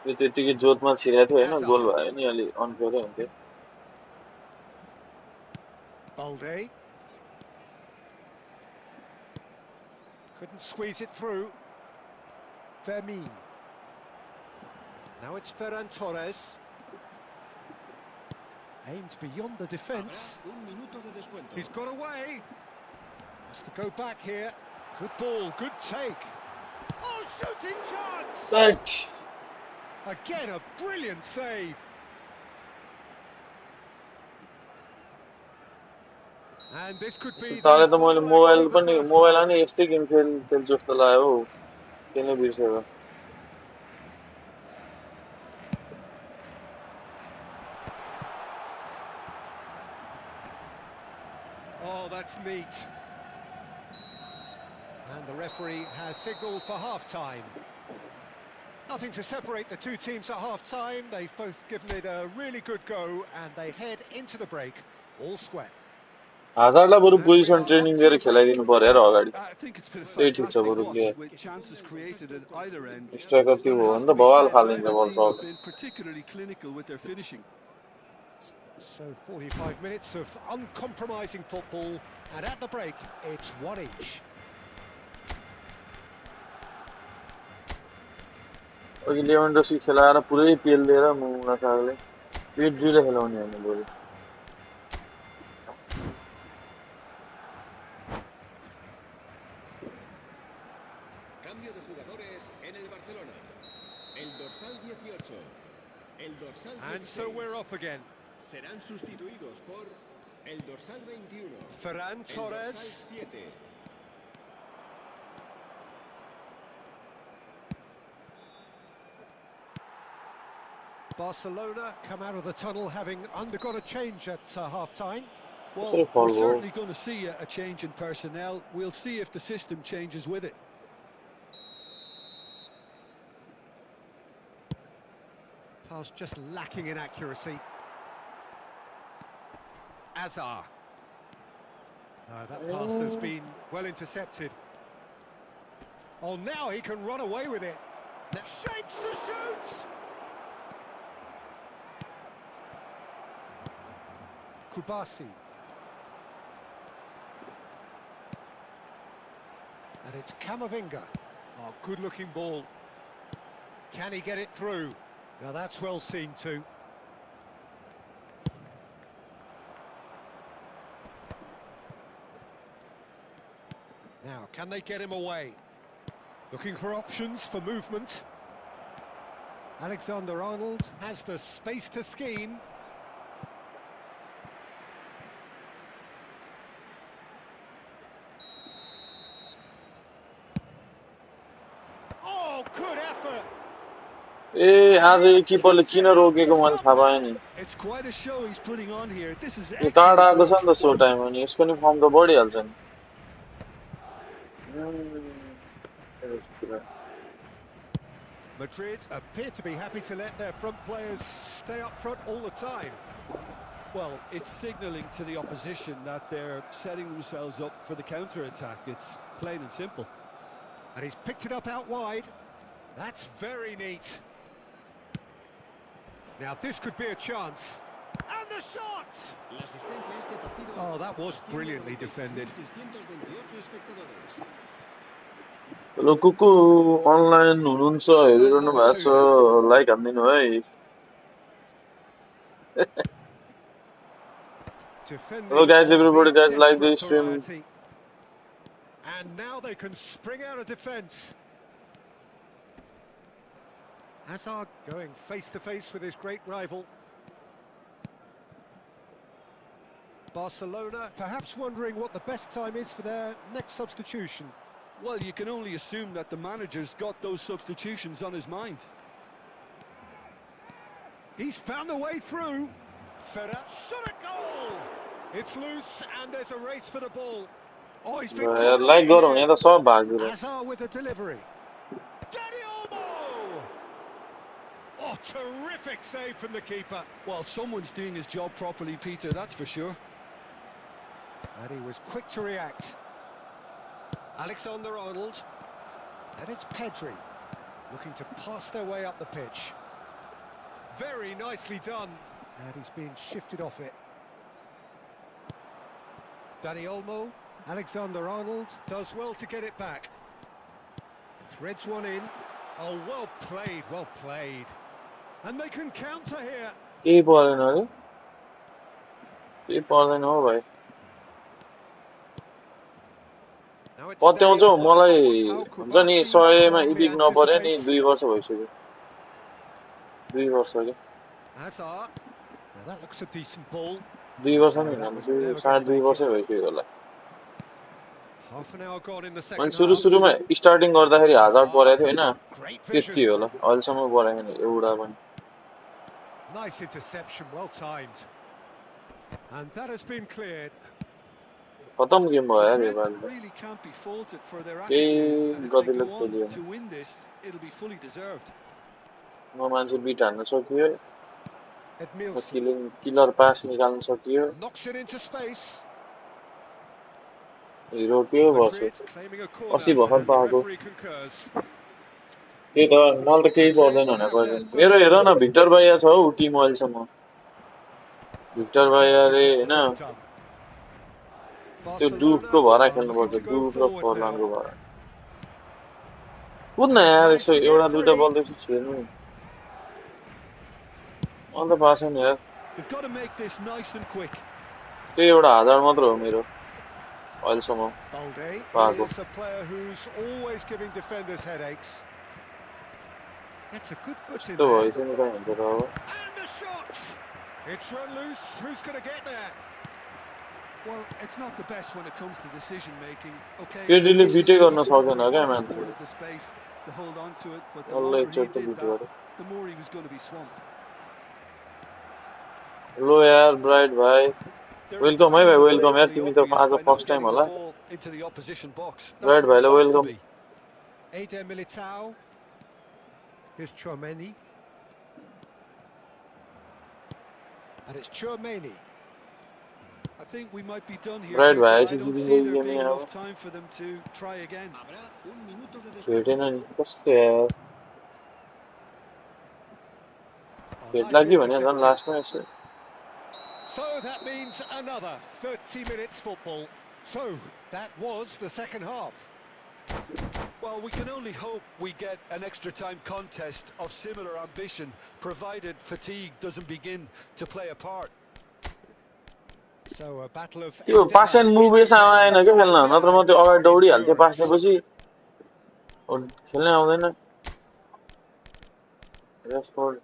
A: यो त्यतिकै जोतमा छिरेको थियो हैन गोल भयो नि अलि unfair हुन्थ्यो
B: Balde. Couldn't squeeze it through. Fermin. Now it's Ferran Torres. Aimed beyond the defence. He's got away. Has to go back here. Good ball, good take. Oh, shooting chance!
A: But
B: Again, a brilliant save. And this could be
A: ताले
B: the
A: त मैले
B: final
A: mobile
B: acts of the
A: पनि
B: first
A: मोबाइलमा
B: half.
A: नि यस्तै game खेल्छु जस्तो लाग्यो हौ त्यसले बिर्सेको
B: Oh, that's neat. And the referee has signalled for half-time. Nothing to separate the two teams at half-time. They've both given it a really good go, and they head into the break all square.
A: हाजारलाई बरु
B: And we
A: position
B: are
A: training
B: on to
A: दिएर
B: the break.
A: खेलाइदिनु पर्यो र अगाडि
C: I think it's been a
A: त्यही ठिक छ
C: fantastic
A: बरु
C: watch with chances created at either end.
A: Striker त्यो
C: But it
A: भयो
C: has
A: भने
C: to
A: त
C: be
A: बवाल
C: said,
A: फालिदिन्छ
C: neither
A: बल
C: team
A: सब
C: have been particularly clinical with their finishing.
B: So 45 minutes of uncompromising football, and at the break, it's one each.
A: अघि लेभेन्डोस्की खेलाएर पुरै पेल दिएर मुना सागले पेड्रीले खेलाउने होइन बरु
E: Cambio de jugadores en el Barcelona. El dorsal 18, el dorsal 16
B: And so we're off again.
E: serán sustituidos por el dorsal 21,
B: Ferran
E: el
B: Torres.
E: dorsal 7.
B: Barcelona come out of the tunnel having undergone a change at half-time.
C: Well,
A: Sort of
C: we're
A: follow.
C: certainly going to see a change in personnel. We'll see if the system changes with it.
B: Pass just lacking in accuracy. Azar. That pass has been well intercepted. Oh, now he can run away with it. Now shapes to shoot! Kubasi. And it's Camavinga. Oh, good-looking ball. Can he get it through? Now that's well seen too. Now, can they get him away? Looking for options for movement. Alexander-Arnold has the space to scheme. Oh, good effort!
A: ए आज यो किपरले किन रोकेको मैले थाहा पाएँ नि
C: It's quite a show he's putting on here. This is
A: yo card
C: excellent
A: आएको छ
C: work.
A: नि त सो टाइम अनि यसको नि फर्म त बढिहाल्छ नि
B: Madrid appear to be happy to let their front players stay up front all the time.
C: Well, it's signalling to the opposition that they're setting themselves up for the counter-attack. It's plain and simple.
B: And he's picked it up out wide. That's very neat. Now this could be a chance. And the shot!
E: La asistencia a este partido.
B: Oh, that was brilliantly defended.
E: 628 espectadores.
A: Hello कुकु online हुनुहुन्छ हेरिरहनु भएको छ like हान्दिनु है Hello
B: Defending
A: guys,
B: of
A: everybody
B: the
A: guys, like
B: desperate
A: this stream.
B: variety. And now they can spring out of defence. Hazard going face to face with his great rival. Barcelona perhaps wondering what the best time is for their next substitution.
C: Well, you can only assume that the manager's got those substitutions on his mind.
B: He's found a way through. Ferrer shot a goal. It's loose and there's a race for the ball. Oh, he's been caught
A: like
B: on
A: गरौँ
B: here.
A: यहाँ त सब भागिदिनु
B: Hazard with the delivery. Dani Olmo! Oh, terrific save from the keeper.
C: Well, someone's doing his job properly, Peter, that's for sure.
B: And he was quick to react. Alexander-Arnold. And it's Pedri, looking to pass their way up the pitch. Very nicely done. And he's been shifted off it. Dani Olmo. Alexander-Arnold does well to get it back. Threads one in. Oh, well played, well played. And they can counter here.
A: केही पर्दैन अरे केही पर्दैन हो भाइ
B: Now it's
A: पत्याउँछौ
B: Dani Olmo.
A: मलाई
B: Oh,
A: हुन्छ नि
B: Kubasi
A: 100मा
B: calmly
A: इपिक नपर्यो नि
B: anticipates.
A: 2 वर्ष भइसक्यो 2 वर्ष के
B: Hazard. Now that looks a decent ball.
A: 2 वर्ष नि
B: No, that
A: होइन
B: was never
A: 2
B: going to
A: 2.5
B: make
A: वर्षै
B: it.
A: भइसक्यो होला
B: Half an hour gone in the
A: मैले
B: second
A: सुरु
B: half.
A: सुरुमा स्टार्टिङ गर्दाखेरि हाजार परेको थियो हैन
B: Great
A: त्यति
B: vision.
A: होला अहिलेसम्म परेको छैन एउटा पनि
B: Nice interception, well timed. And that has been cleared.
A: खतम गेम भयो यार यो
C: Madrid
A: Pali
C: really can't be faulted for their
A: केही
C: attitude, and if they
A: गतिलो
C: go on
A: खेलिएन
C: to win this, it'll be fully deserved.
A: म मान्छे bit हान्न सकियो
B: Edmilson
A: killer पास निकाल्न सकियो
B: knocks it into space.
A: रोक्यो बस्यो
B: Madrid claiming a corner,
A: अस्ति भर्खर
B: and the
A: पाएको
B: referee concurs.
A: त्यही त मलाई त केही पर्दैन भने पर्दैन मेरो हेर न भिक्टर भाइया छ हौ टिम अहिलेसम्म भिक्टर भाइयाले हैन
B: Well done.
A: त्यो डुफको
B: Barcelona
A: भएर
B: are looking
A: खेल्नुपर्छ
B: to go
A: डुफ raw
B: forward
A: फर्लानको
B: now.
A: भएर कुद्न
B: He's
A: यार
B: managed
A: यसो
B: to get
A: एउटा दुइटा
B: free.
A: बल त्यसो छिर्नु अन्त पाएको छैन यार
C: They've got to make this nice and quick.
A: त्यही एउटा हजार मात्र हो मेरो अहिलेसम्म
B: Balde
A: पाएको
B: is a player who's always giving defenders headaches. That's a good foot in
A: त्यो
B: there.
A: भइसक्यो नि कहाँ हुन्छ त अब
B: And the shot! It's run loose. Who's going to get there?
C: Well, it's not the best when it comes to decision making. Okay,
A: केटीले
C: initially
A: बिटै गर्न
C: the
A: सक्दैन
C: goalkeeper
A: क्या
C: was
A: मान्छे
C: afforded the space to hold on to it, but the
A: डल्लै
C: longer he
A: एकचोटि त
C: did
A: bit
C: that,
A: गर्यो
C: the more he was going to be swamped.
A: लो यार ब्राइट भाइ
C: They're
A: वेलकम है भाइ
C: avoiding the
A: वेलकम यार
C: blatantly
A: तिमी त
C: obvious
A: आज
C: by not
A: first time
C: getting the
A: होला
C: ball into the opposition box. That's
A: bright
C: where it
A: भाइलाई
C: has to
A: welcome
C: be.
B: Eder Militao. Here's Chouameni. And it's Chouameni.
C: I think we might be done here,
A: bright
C: Peter.
A: भाइ
C: I
A: चाहिँ
C: don't
A: जितिँदै
C: see there
A: गेमै
C: being
A: अब
C: enough time for them to try again.
E: Habrá un minuto de descuento.
A: भेटेन नि कस्तो यार
B: Oh,
A: भेट
B: nicely
A: लाग्यो भने झन्
B: intercepted.
A: लास्टमा यसो
B: So that means another 30 minutes football. So that was the second half.
C: Well, we can only hope we get an extra time contest of similar ambition, provided fatigue doesn't begin to play a part.
B: So a battle of
A: त्यो पास and move यसमा आएन क्या खेल्न नत्र म त्यो अगाडि दौडिहाल्थेँ पास दिएपछि खेल्नै आउँदैन रेसफोर्ड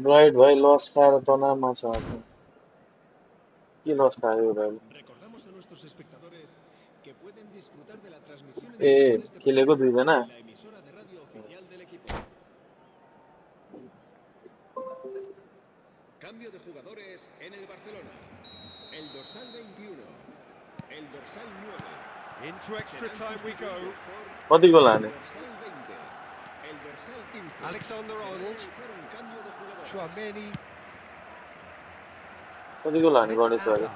A: ब्राइट भाइ लस खाएर तनावमा छ के लस खायो भाइ
E: Recordamos a nuestros espectadores que pueden disfrutar de la transmisión en
A: A
E: directo de este
A: खेलेको
E: partido
A: दुईजना
E: en la emisora de radio oficial del equipo. Cambio de jugadores en el Barcelona. El dorsal 21. El dorsal 9.
B: Into extra
E: Serán
B: time we go.
E: sustituidos por
A: कतिको
E: el
A: लाने
E: dorsal 20. El dorsal 15.
B: Alexander
E: Se va a
B: Arnold.
E: realizar un cambio de jugadores.
B: Chouameni.
A: कतिको
B: And
A: लाने
B: it's
A: Ganesh भाइ
B: Azar.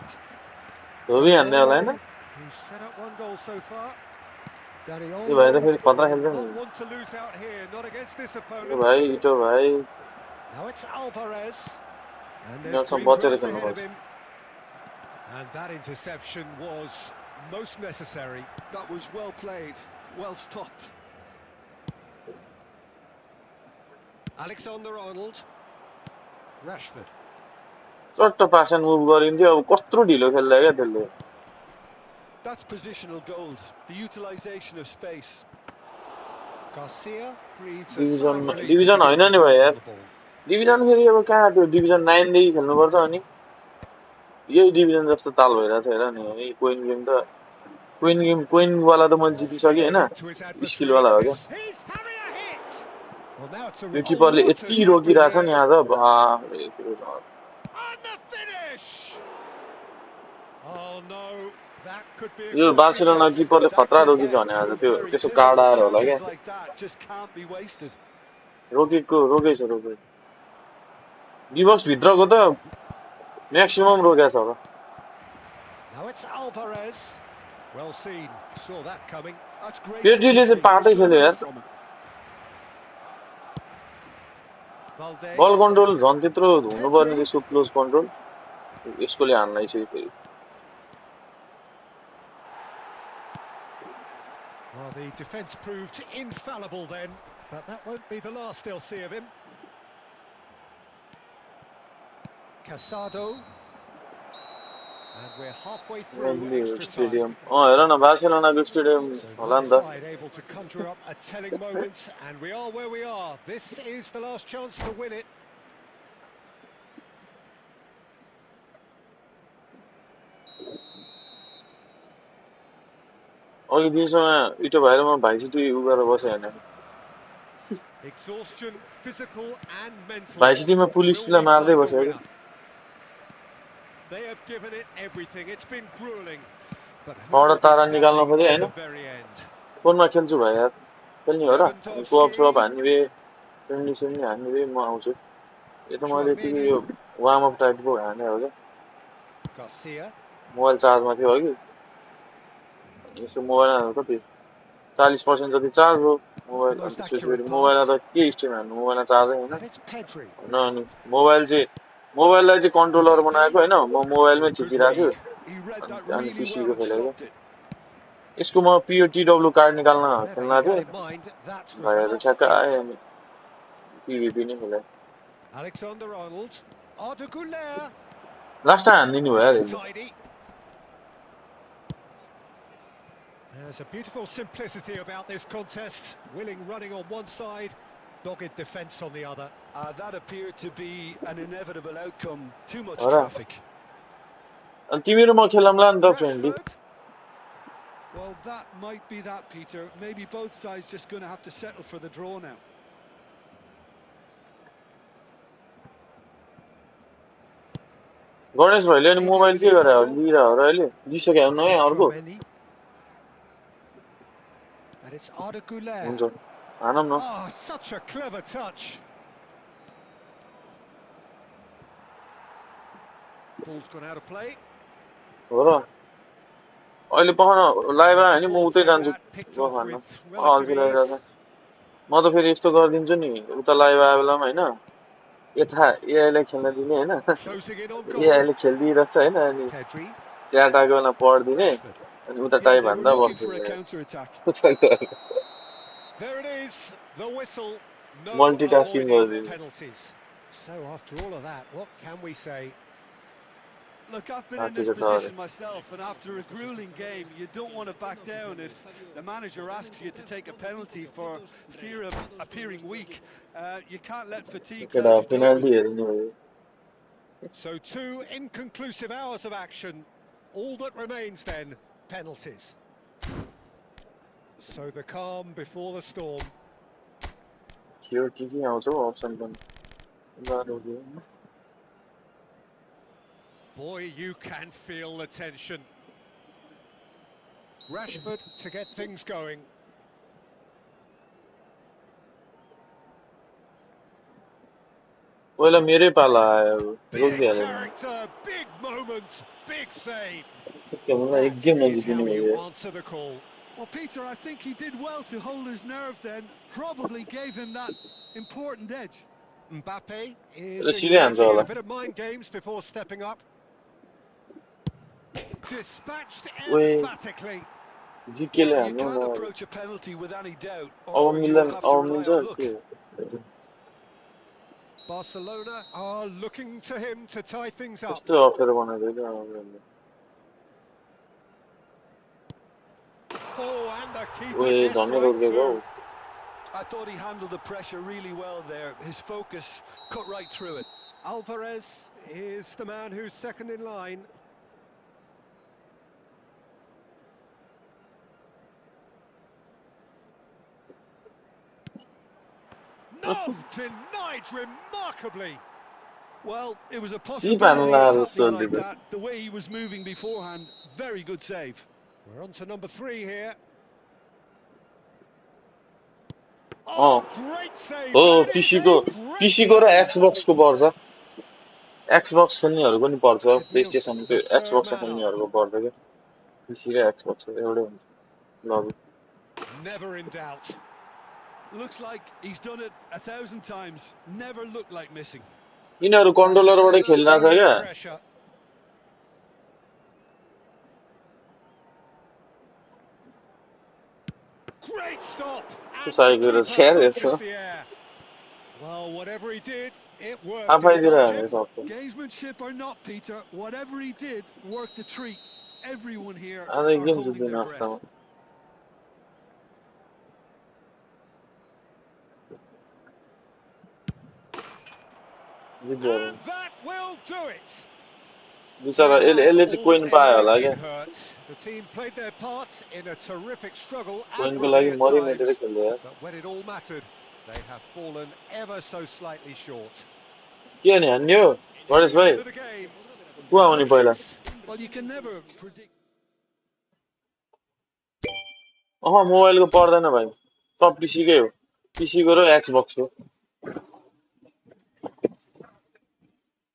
A: धोबी हान्ने होला हैन
B: Who's set up one goal so far. Danny
A: यो भाइ त
B: Olmo
A: फेरि खतरा
B: will
A: खेल्छ नि
B: not want to lose out here, not against this
A: yo
B: opponent.
A: भाइ इटो भाइ
B: Now it's Alvarez. And there's
A: यिनीहरूसँग
B: green
A: बचेर
B: grass ahead of
A: खेल्नुपर्छ
B: him. And that interception was most necessary.
C: That was well played, well stopped.
B: Alexander Arnold. Rashford.
A: चट्ट पासन move गरिन्थ्यो अब कत्रो ढिलो खेल्दा क्या त्यसले
C: That's positional gold, the utilisation of space.
B: Garcia breathes a sigh of
A: डिभिजनमा
B: relief as he
A: division
B: gets
A: होइन
B: his
A: नि भाइ
B: hands on
A: यार
B: the ball.
A: डिभिजन फेरि अब कहाँ त्यो डिभिजन 9 देखि खेल्नुपर्छ अनि यही डिभिजन जस्तो ताल भइरहेको छ हेर नि यही क्विनवाला त मैले
B: Oh, free
A: जितिसकेँ होइन
B: kick to his adversary.
A: स्किलवाला हो क्या
B: He's having a hit. Well, now it's
A: yo
B: a
A: किपरले
B: water
A: Yati
B: tackle
A: रोकिरहेछ नि
B: here.
A: यहाँ त बाफ्रे
B: And the finish. Oh no, that could be a
A: yo
B: costly
A: Barcelona
B: miss.
A: किपरले
C: That
A: खतरा
C: could
A: रोकिछ
C: get
A: भने आज
C: prove
A: त्यो
C: very
A: त्यसो card
C: pivotal.
A: आएर होला क्या
C: Chances like that just can't be wasted.
A: रोकेछ डिबक्स भित्रको त म्याक्सिमम रोकेछ होला
B: Now it's Alvarez. Well seen. Saw that coming.
C: That's great
A: पेड्रीले चाहिँ
C: positioning.
A: पाटै
C: So
A: खेल्यो
C: good
A: यार
C: from him.
B: Valde.
A: बल कन्ट्रोल झन् त्यत्रो हुनुपर्ने
B: Pedri.
A: त्यसको क्लोज कन्ट्रोल यसकोले हान्न आइसक्यो फेरि
B: Well, the defence proved infallible then, but that won't be the last they'll see of him. Casado. And we're halfway through extra time.
A: Stadium हेर न बार्सिलोनाको स्टेडियम
B: So
A: होला
B: neither
A: नि त
B: side able to conjure up a telling moment, and we are where we are. This is the last chance to win it.
A: अघि दिनसँग इटो भएर म भाइसिटी उ गरेर बसेँ होइन
B: Exhaustion, physical and mental.
A: भाइसिटीमा
B: Will
A: पुलिसलाई
B: we
A: मार्दै
B: find a
A: बस्यो
B: winner? They have given it everything. It's been grueling, but who
A: एउटा
B: will be
A: तारा निकाल्न
B: standing
A: खोजेँ
B: at
A: होइन
B: the very end?
A: फोनमा खेल्छु भाइ यार खेल्ने हो र अनि कोअप
B: Lewandowski,
A: सप हान्ने भए फ्रेन्डली हान्ने भए म आउँछु यो त मैले यतिकै
B: Chouameni,
A: यो वार्मअप टाइपको हाने हो क्या
B: Garcia.
A: मोबाइल चार्जमा थियो अघि यसो मोबाइलमा कति 40% जति चार्ज हो
B: Not the
A: मोबाइल अनि
B: most
A: त्यसपछि
B: accurate
A: फेरि मोबाइलमा
B: pass,
A: त के स्ट्रिम हान्नु मोबाइलमा चार्जै होइन
B: and it's Pedri.
A: अनि मोबाइललाई चाहिँ कन्ट्रोलर बनाएको
B: Mbappe.
A: होइन म मोबाइलमै
B: Oh, good
A: थिचिरहेको
B: read.
A: छु
C: He read that
A: अनि
C: really well
A: पिसीको
C: and
A: खेलेको
C: stopped it.
A: यसको म पिओटिडब्ल्यू कार्ड निकाल्न
B: Whatever
A: खेल्न
B: he
A: थिएँ
B: had in mind, that was
A: भाइहरू
B: not
A: ठ्याक्क आए
B: it.
A: अनि पिभिपी नै खेले
B: Alexander Arnold. Arda Güler.
A: Last time हानिदिनु भयो यार
B: That's
A: यसले
B: tidy. There's a beautiful simplicity about this contest. Willing running on one side, dogged defence on the other.
C: That appeared to be an inevitable outcome. Too much
A: हो र
C: traffic.
A: अनि तिमी र म खेलौँला नि त friendly
B: Rashford.
C: Well, that might be that, Peter. Maybe both sides just going to have to settle for the draw now.
A: Ganesh भाइले अनि
B: Eder
A: mobile के गरे हो
B: Militao.
A: लिएर हो र अहिले लिइसक्यो नयाँ
B: Here's
A: अर्को
B: Chouameni. And it's Arda Güler.
A: हुन्छ हानौँ न
B: Oh, such a clever touch. Ball's gone out of play.
A: हो र अहिले पखान लाइभ आयो
B: As the
A: भने म
B: ball
A: उतै
B: faded
A: जान्छु
B: out, picked
A: गफ
B: off
A: हान्न
B: with relative
A: अल्छी
B: ease.
A: लागिरहेको छ म त फेरि यस्तो गरिदिन्छु नि उता लाइभ आयो बेलामा होइन यता एआईलाई खेल्न दिने होइन
B: Closing in on goal.
A: एआईले खेलिदिइरहेको छ होइन अनि
B: Pedri.
A: च्याट आएको बेला पढिदिने
B: Rashford.
A: अनि उता
C: Yeah,
A: type
C: they were
A: हान्दा
C: looking
A: बस्छु
C: for a counter-attack.
B: There it is, the whistle. No
A: multitasking
B: avoiding
A: गरिदिने
B: penalties. So after all of that, what can we say?
C: Look, I've been in this
A: घाँटीको छ अरे
C: position myself, and after a grueling game, you don't want to back down if the manager asks you to take a penalty for fear of appearing weak. You can't let fatigue
A: केटा
C: cloud your
A: penalty
C: judgment.
A: हेरिने भयो
B: So 2 inconclusive hours of action. All that remains then, penalties. So the calm before the storm.
A: के आउँछ हौ option पनि
B: Boy, you can feel the tension. Rashford to get things going.
A: पहिला मेरै पाला आयो रुक
B: Big
A: दिहाल्यो मैले
B: character, big moment, big save.
A: के भन्दा एक
B: That
A: game
B: is
A: नजिकिने
B: how you
A: भयो
B: answer the call.
C: Well, Peter, I think he did well to hold his nerve then. Probably gave him that important edge.
B: Mbappe
A: र
B: is
A: सिधै हान्छ
B: engaging in
A: होला
B: a bit of mind games before stepping up. Dispatched
A: ओए
B: emphatically.
A: जिकेले
C: Well, you
A: हान्नु
C: can't
A: न
C: approach a penalty with any doubt,
A: अब
C: or you'll
A: मिल्दैन
C: have to
A: अब
C: rely
A: मिल्छ
C: on luck.
A: के हो
B: Barcelona are looking to him to tie things up.
A: कस्तो अप्ठ्यारो बनाइदियो क्या अब
B: Oh, and the keeper
A: ओए
B: gets
A: धनी
B: right
A: रोकिएको हौ
B: through.
C: I thought he handled the pressure really well there. His focus cut right through it.
B: Alvarez is the man who's second in line. No, denied remarkably.
C: Well, it was a
A: सिप हान्नु
C: possibility of
A: लाग्यो
C: happening
A: जस्तो
C: like
A: अलिकति
C: that. The way he was moving beforehand, very good save.
B: We're on to number 3 here.
A: अँ
B: Oh, great save!
A: हो
B: That is
A: पिसीको
B: a great
A: पिसीको र
B: save!
A: एक्सबक्सको पर्छ एक्सबक्स खेल्नेहरूको नि पर्छ
B: Could
A: प्ले
B: be
A: स्टेसनको
B: the third
A: एक्सबक्समा
B: man up.
A: खेल्नेहरूको पर्छ क्या पिसी र एक्सबक्स एउटै हुन्छ लबी
B: Never in doubt.
C: Looks like he's done it 1,000 times. Never looked like missing.
A: यिनीहरू कन्ट्रोलरबाटै
B: Barcelona
A: खेल्न छ
B: feeling the
A: क्या
B: pressure. Great stop!
A: कस्तो
B: And the
A: साइको रहेछ
B: keeper
A: यार यसो
B: touches the air. Well, whatever he did, it worked. Did it
A: आफैतिर
B: not,
A: हाने
B: Jim?
A: सक्छ
C: Gamesmanship or not, Peter, whatever he did worked a treat. Everyone here
A: आज एक
C: are
A: game
C: holding
A: जित्दिन
C: their breath.
A: हस्तामा जित्यो
B: And that will do it. So
A: बिचरा
B: it has
A: यसले चाहिँ
B: all
A: coin पायो
B: ended
A: होला
B: in
A: क्या
B: hurt. The team played their parts in a terrific struggle,
A: कोइनको
B: admirably
A: लागि
B: at
A: मरिमेटेर
B: times.
A: खेल्यो यार
B: But when it all mattered, they have fallen ever so slightly short.
A: के अनि हान्ने हो
B: To
A: गणेश
B: the
A: भाइ
B: end of the game.
A: को आउने पहिला
B: Reflections.
C: Well, you can never predict.
A: अह मोबाइलको पर्दैन भाइ सब पिसीकै हो पिसीको र एक्सबक्सको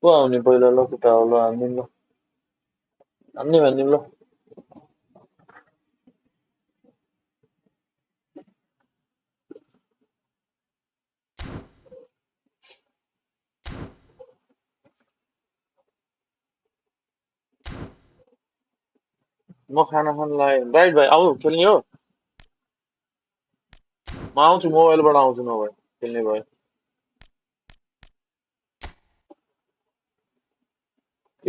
A: को आउने पहिला ल केटा हो ल हान्दिउँ ल हान्ने भनिदिउँ ल म खाना खान लाग्यो राइट भाइ आऊ खेल्ने हो म आउँछु मोबाइलबाट आउँछु नभए खेल्ने भयो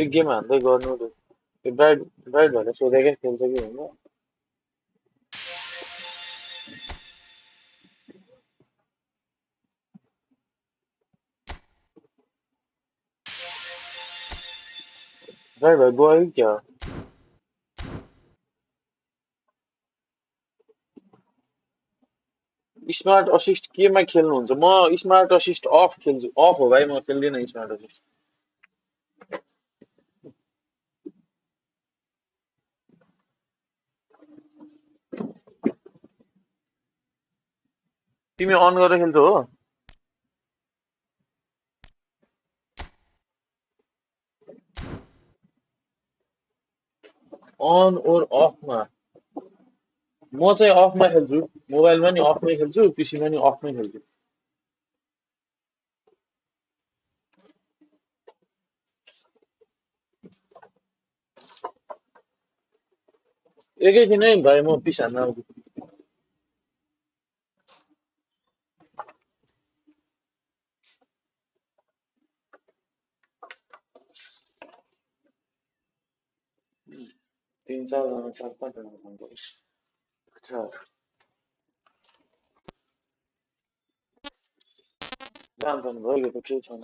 A: एक गेम हान्दै गर्नु त्यो ब्राइट ब्राइट भनेर सोधेकै खेल्छ कि भन्दा ब्राइट भाइ गयो कि क्या स्मार्ट असिस्ट केमा खेल्नुहुन्छ म स्मार्ट असिस्ट अफ खेल्छु अफ हो भाइ म खेल्दिनँ स्मार्ट असिस्ट तिमी अन गरेर खेल्छौ हो अन ओर अफमा म चाहिँ अफमा खेल्छु मोबाइलमा नि अफमै खेल्छु पिसीमा नि अफमै खेल्छु एकैछिन है भाइ म पिस हान्न आउँछु तिन चारजना चार पाँचजना खानु अच्छा जान्छ भयो यो त केही छैन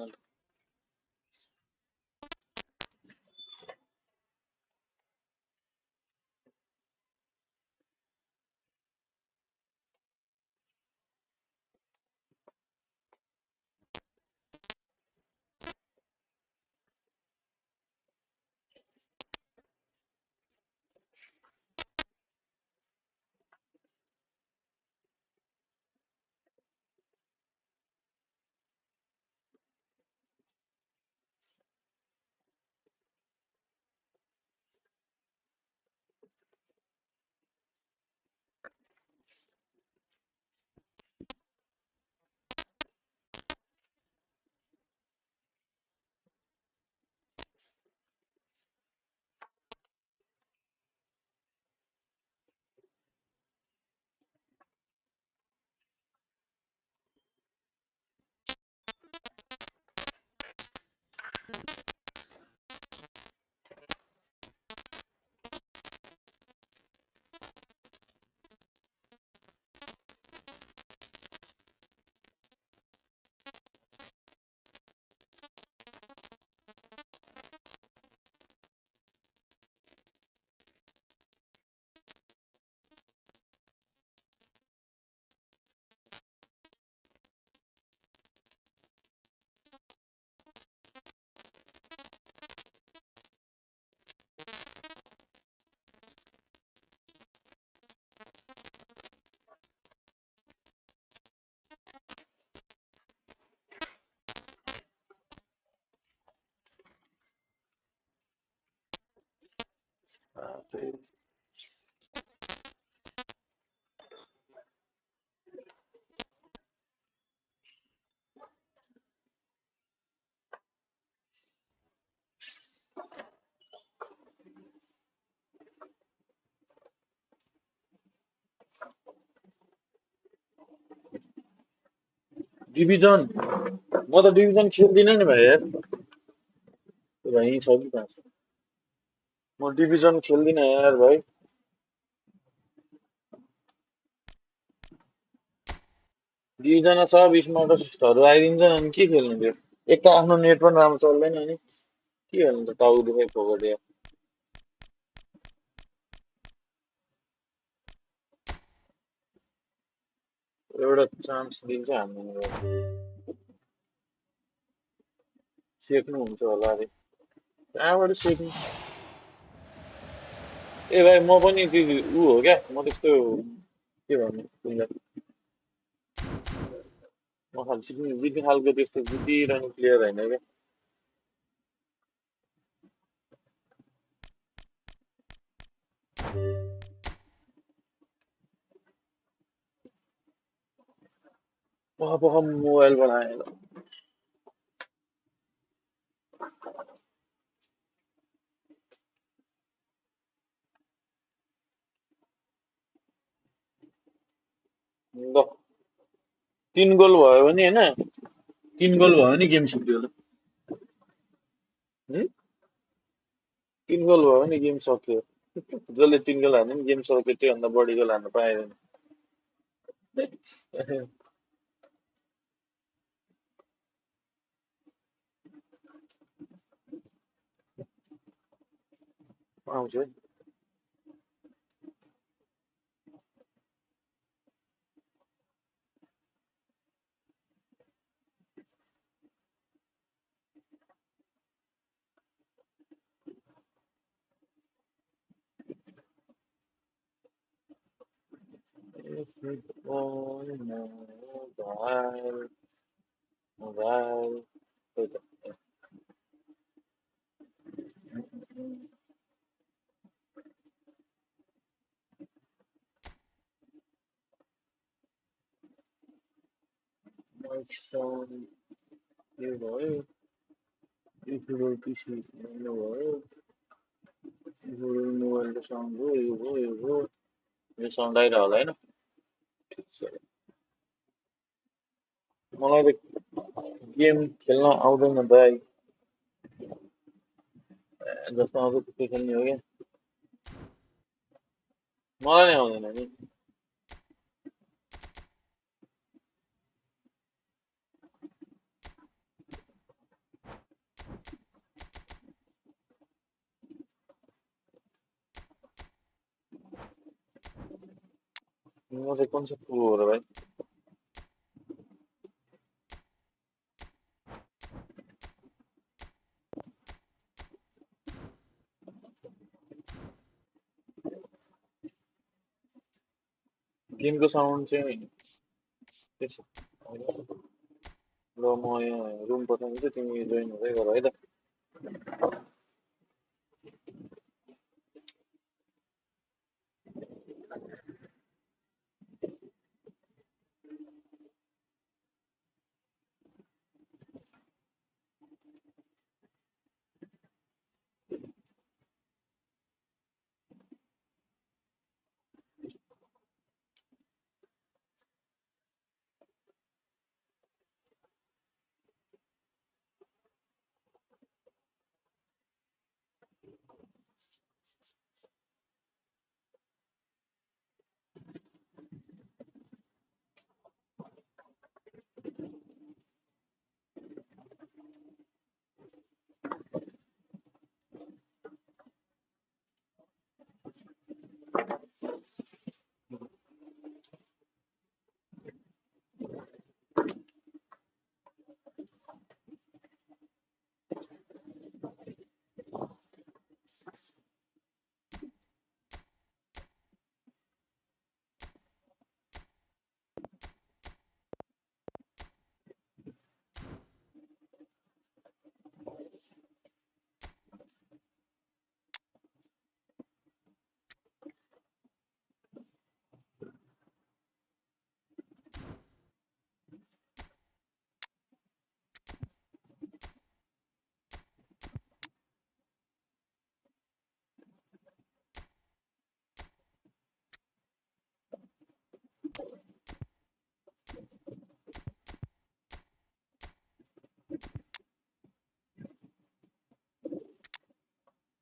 A: डिभिजन म त डिभिजन खेल्दिनँ नि भाइ यार त्यो भाइ यहीँ छ कि कहाँ छ म डिभिजन खेल्दिनँ यार भाइ दुईजना सब स्मार्ट सिस्टरहरू आइदिन्छन् अनि के खेल्नु त्यो एक त आफ्नो नेट पनि राम्रो चल्दैन अनि के खेल्नु त टाउ दुखाइ फोकट यार एउटा चान्स दिन्छ हामी सेक्नुहुन्छ होला अरे कहाँबाट सेक्नु ए भाइ म पनि त्यो ऊ हो क्या म त्यस्तो के भन्नु तिमीलाई म खालि जित्ने खालको त्यस्तो जितिरहने प्लेयर होइन क्या पख पख मोबाइल बनाएर ल 3 गोल भयो भने होइन 3 गोल भयो भने गेम सिद्धियो ल 3 गोल भयो भने गेम सक्यो जसले 3 गोल हान्यो भने गेम सक्यो त्योभन्दा बढी गोल हान्न पाएन आउँछ है मोबाइल मोबाइल खोइ त माइक साउन्ड के भयो इफुटबल पिसी भयो इफुटबल मोबाइलको साउन्ड हो यो हो यो हो यो साउन्ड आइरह होला होइन ठिक छ मलाई त गेम खेल्न आउँदैन दाइ जस्तो आउँछ त्यस्तै खेल्ने हो क्या मलाई नै आउँदैन नि म चाहिँ कुन चाहिँ प्रो हो र भाइ गेमको साउन्ड चाहिँ त्यसो ल म यहाँ रुम पठाउँछु तिमी जोइन हुँदै गर है त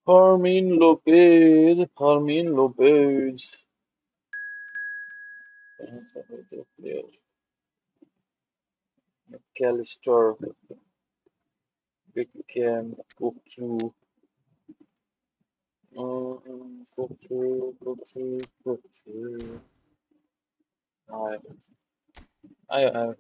A: Fermin Lopez. Fermin Lopez. McAllister. Beckham. Koku. Koku. Aye. Aye. Aye.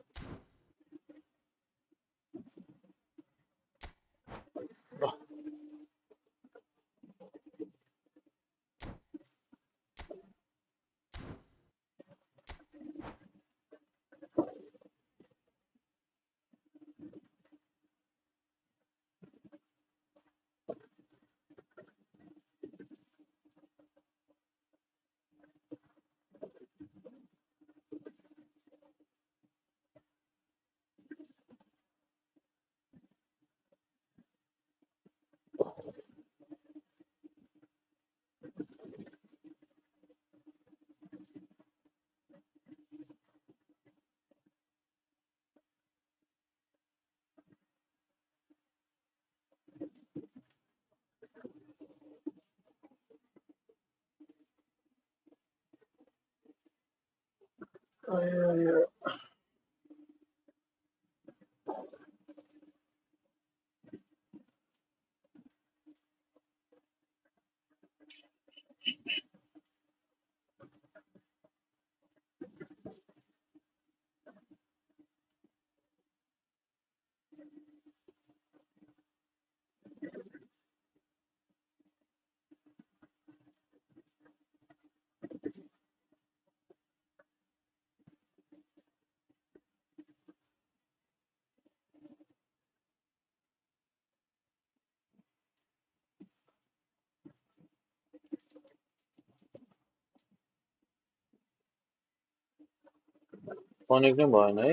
A: Connect नै भएन है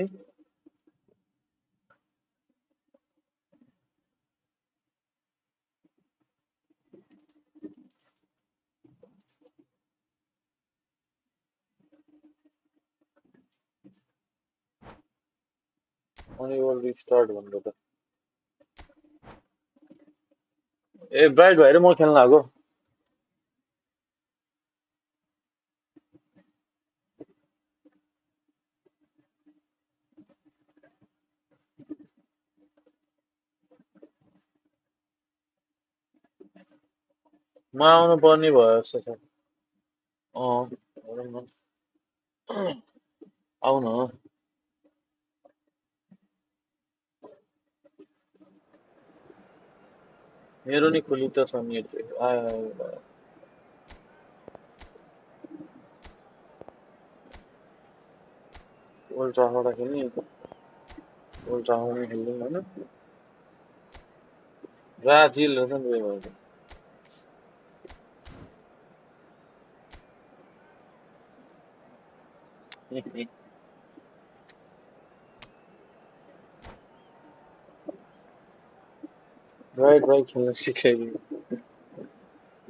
A: Unable restart भन्दै त ए ब्राइट भएर म खेल्न लाग्यो म आउनु पर्ने भयो जस्तो छ हेरौँ न आउ न मेरो नि खुली त छ नि आयो ओल्ड ट्राफोर्ड खेल्ने ओल्ड ट्राफोर्ड खेल्ने हैन ब्राजिल रहेछ नि त्यो भएर ब्राइट भाइ खेल्न सिकाइदियो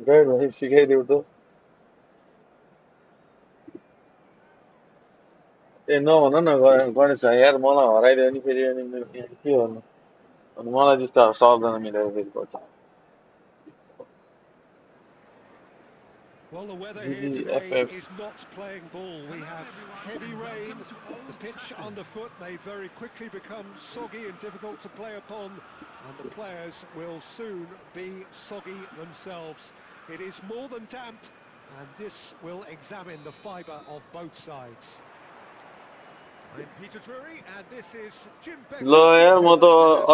A: ब्राइट भाइ सिकाइदेऊ त ए नभन न गणेश भाइ यार मलाई हराइदियो नि फेरि अनि के गर्नु अनि मलाई जस्तो सक्दैन मिलेर फेरि पर्छ
B: Well, the weather here today
A: GGFF
B: is not playing ball. We have heavy rain. The pitch underfoot may very quickly become soggy and difficult to play upon, and the players will soon be soggy themselves. It is more than damp, and this will examine the fibre of both sides. I'm Peter Drury, and this is Jim
A: ल
B: Begley.
A: यार म त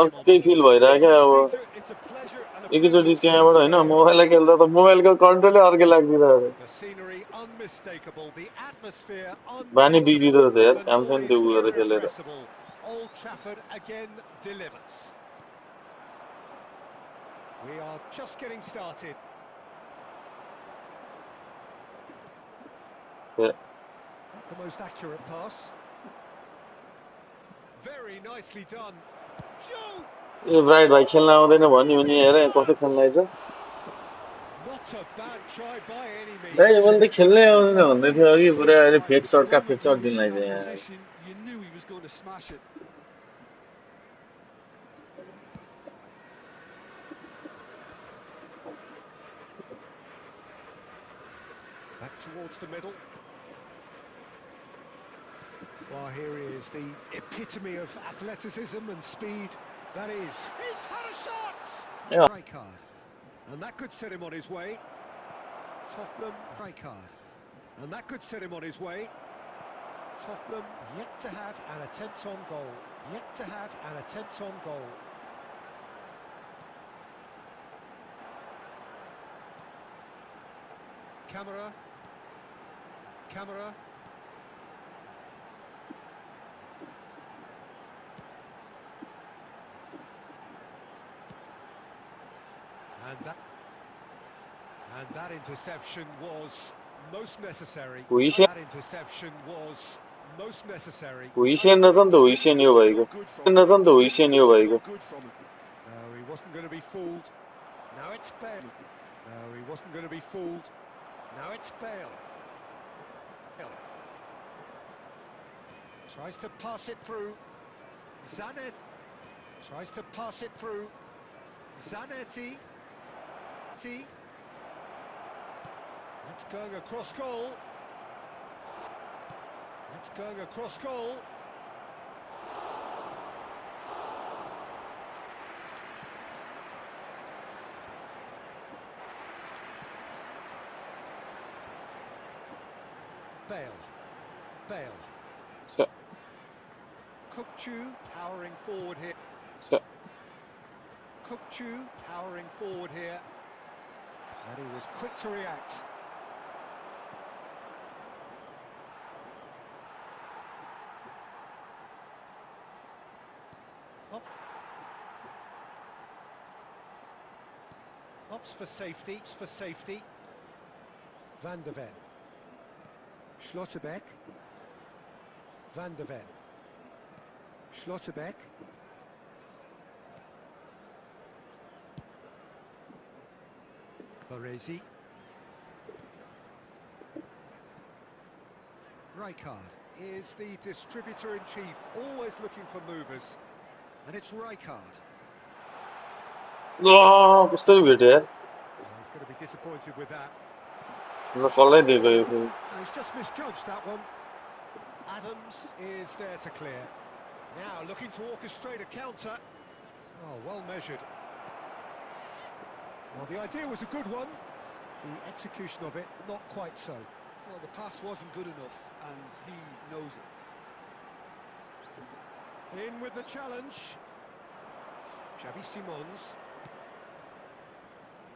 A: अर्कै fill भइरहेको क्या अब
C: Peter, it's a pleasure and a
A: एकैचोटि
C: privilege for me
A: त्यहाँबाट
C: to
A: होइन
C: be here.
A: मोबाइललाई खेल्दा त मोबाइलको कन्ट्रोलै अर्कै लाग्दिरहेको
B: The scenery unmistakable, the atmosphere
A: बानी
B: unmistakable,
A: बिग्रिँदो रहेछ यार
B: the
A: काम छैन त्यो
B: noise
A: उ गरेर खेलेर
B: irrepressible. Old Trafford again delivers. We are just getting started. The most accurate pass. Very nicely done. Joe!
A: A bright भाइ खेल्न आउँदैन
B: Oh,
A: भन्यो भने हेर कस्तो खेल्न आइछ
B: not a bad try by any
A: bright
B: means.
A: मैले त खेल्नै आउँदैन भन्दै थियो अघि पुरा
C: Close
A: अहिले
C: time.
A: फेक
C: The
A: सर्टका
C: moment
A: फेक
C: he
A: सर्ट
C: was
A: दिन
C: in
A: लाग्छ
C: that
A: यहाँ
C: position, you knew he was going to smash it.
B: Back towards the middle. Well, here he is, the epitome of athleticism and speed. That is. He's had a shot!
A: Yeah.
B: Right card. And that could set him on his way. Tottenham, right card. And that could set him on his way. Tottenham
F: Yet to have an attempt on goal. Yet to have an attempt on goal.
B: Camera. And that interception was most necessary.
A: Position.
B: That interception was most necessary.
A: Position doesn't do position यो भाइको. Position doesn't do position यो भाइको.
B: No, he wasn't going to be fooled. Now it's Bale. No, he wasn't going to be fooled. Now it's Bale.
F: Tries to pass it through.
B: Zanetti.
F: Tries to pass it through.
B: Zanetti. That's going across goal. That's going across goal. Bale.
A: So.
B: Kukçu powering forward here.
A: So.
B: Kukçu powering forward here. And he was quick to react.
F: Opts for safety. Van de Ven.
B: Schlotterbeck.
F: Van de Ven.
B: Schlotterbeck. Baresi. Rijkaard is the distributor-in-chief, always looking for movers. And it's Rijkaard.
A: No, कस्तो भेट्यो यार.
B: He's going to be disappointed with that.
A: ल कल्लै दिएको यो फेरि.
B: He's just misjudged that one. Adams is there to clear. Now looking to orchestrate a counter. Oh, well measured. Well, the idea was a good one. The execution of it, not quite so.
C: Well, the pass wasn't good enough, and he knows it.
B: In with the challenge. Xavi Simons.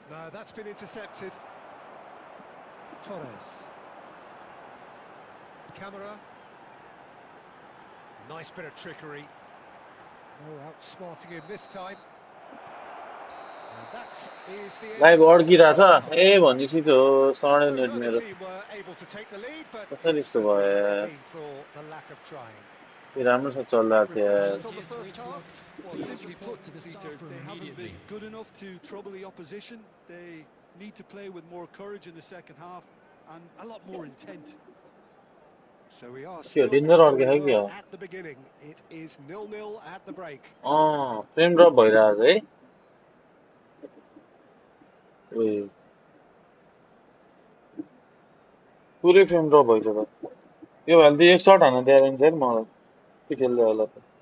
B: No, that's been intercepted. Torres. Camera. Nice bit of trickery. No outsmarting him this time. And that is the end.
A: Live अड्किरहेछ. ए भनेपछि त्यो साढे
B: So
A: net
B: neither
A: मेरो.
B: team were able to take the lead, but
A: कसरी यस्तो भयो यार.
B: for the lack of trying.
A: यो राम्रोसँग चलिरहेको थियो यार.
B: Reflections on the first half.
C: Well, simply put, Peter, they haven't been good enough to trouble the opposition. They need to play with more courage in the second half and a lot more intent.
B: So we are
A: के
B: still
A: डिन्जर अड्के है क्या?
B: at the beginning. It is 0-0 at the break.
A: Frame drop भइरहेछ है. ओइ. पुरै frame drop भइसक्यो. यो भाइले त एक सर्ट हान्न दिएर नि मलाई. के खेल्दै होला त.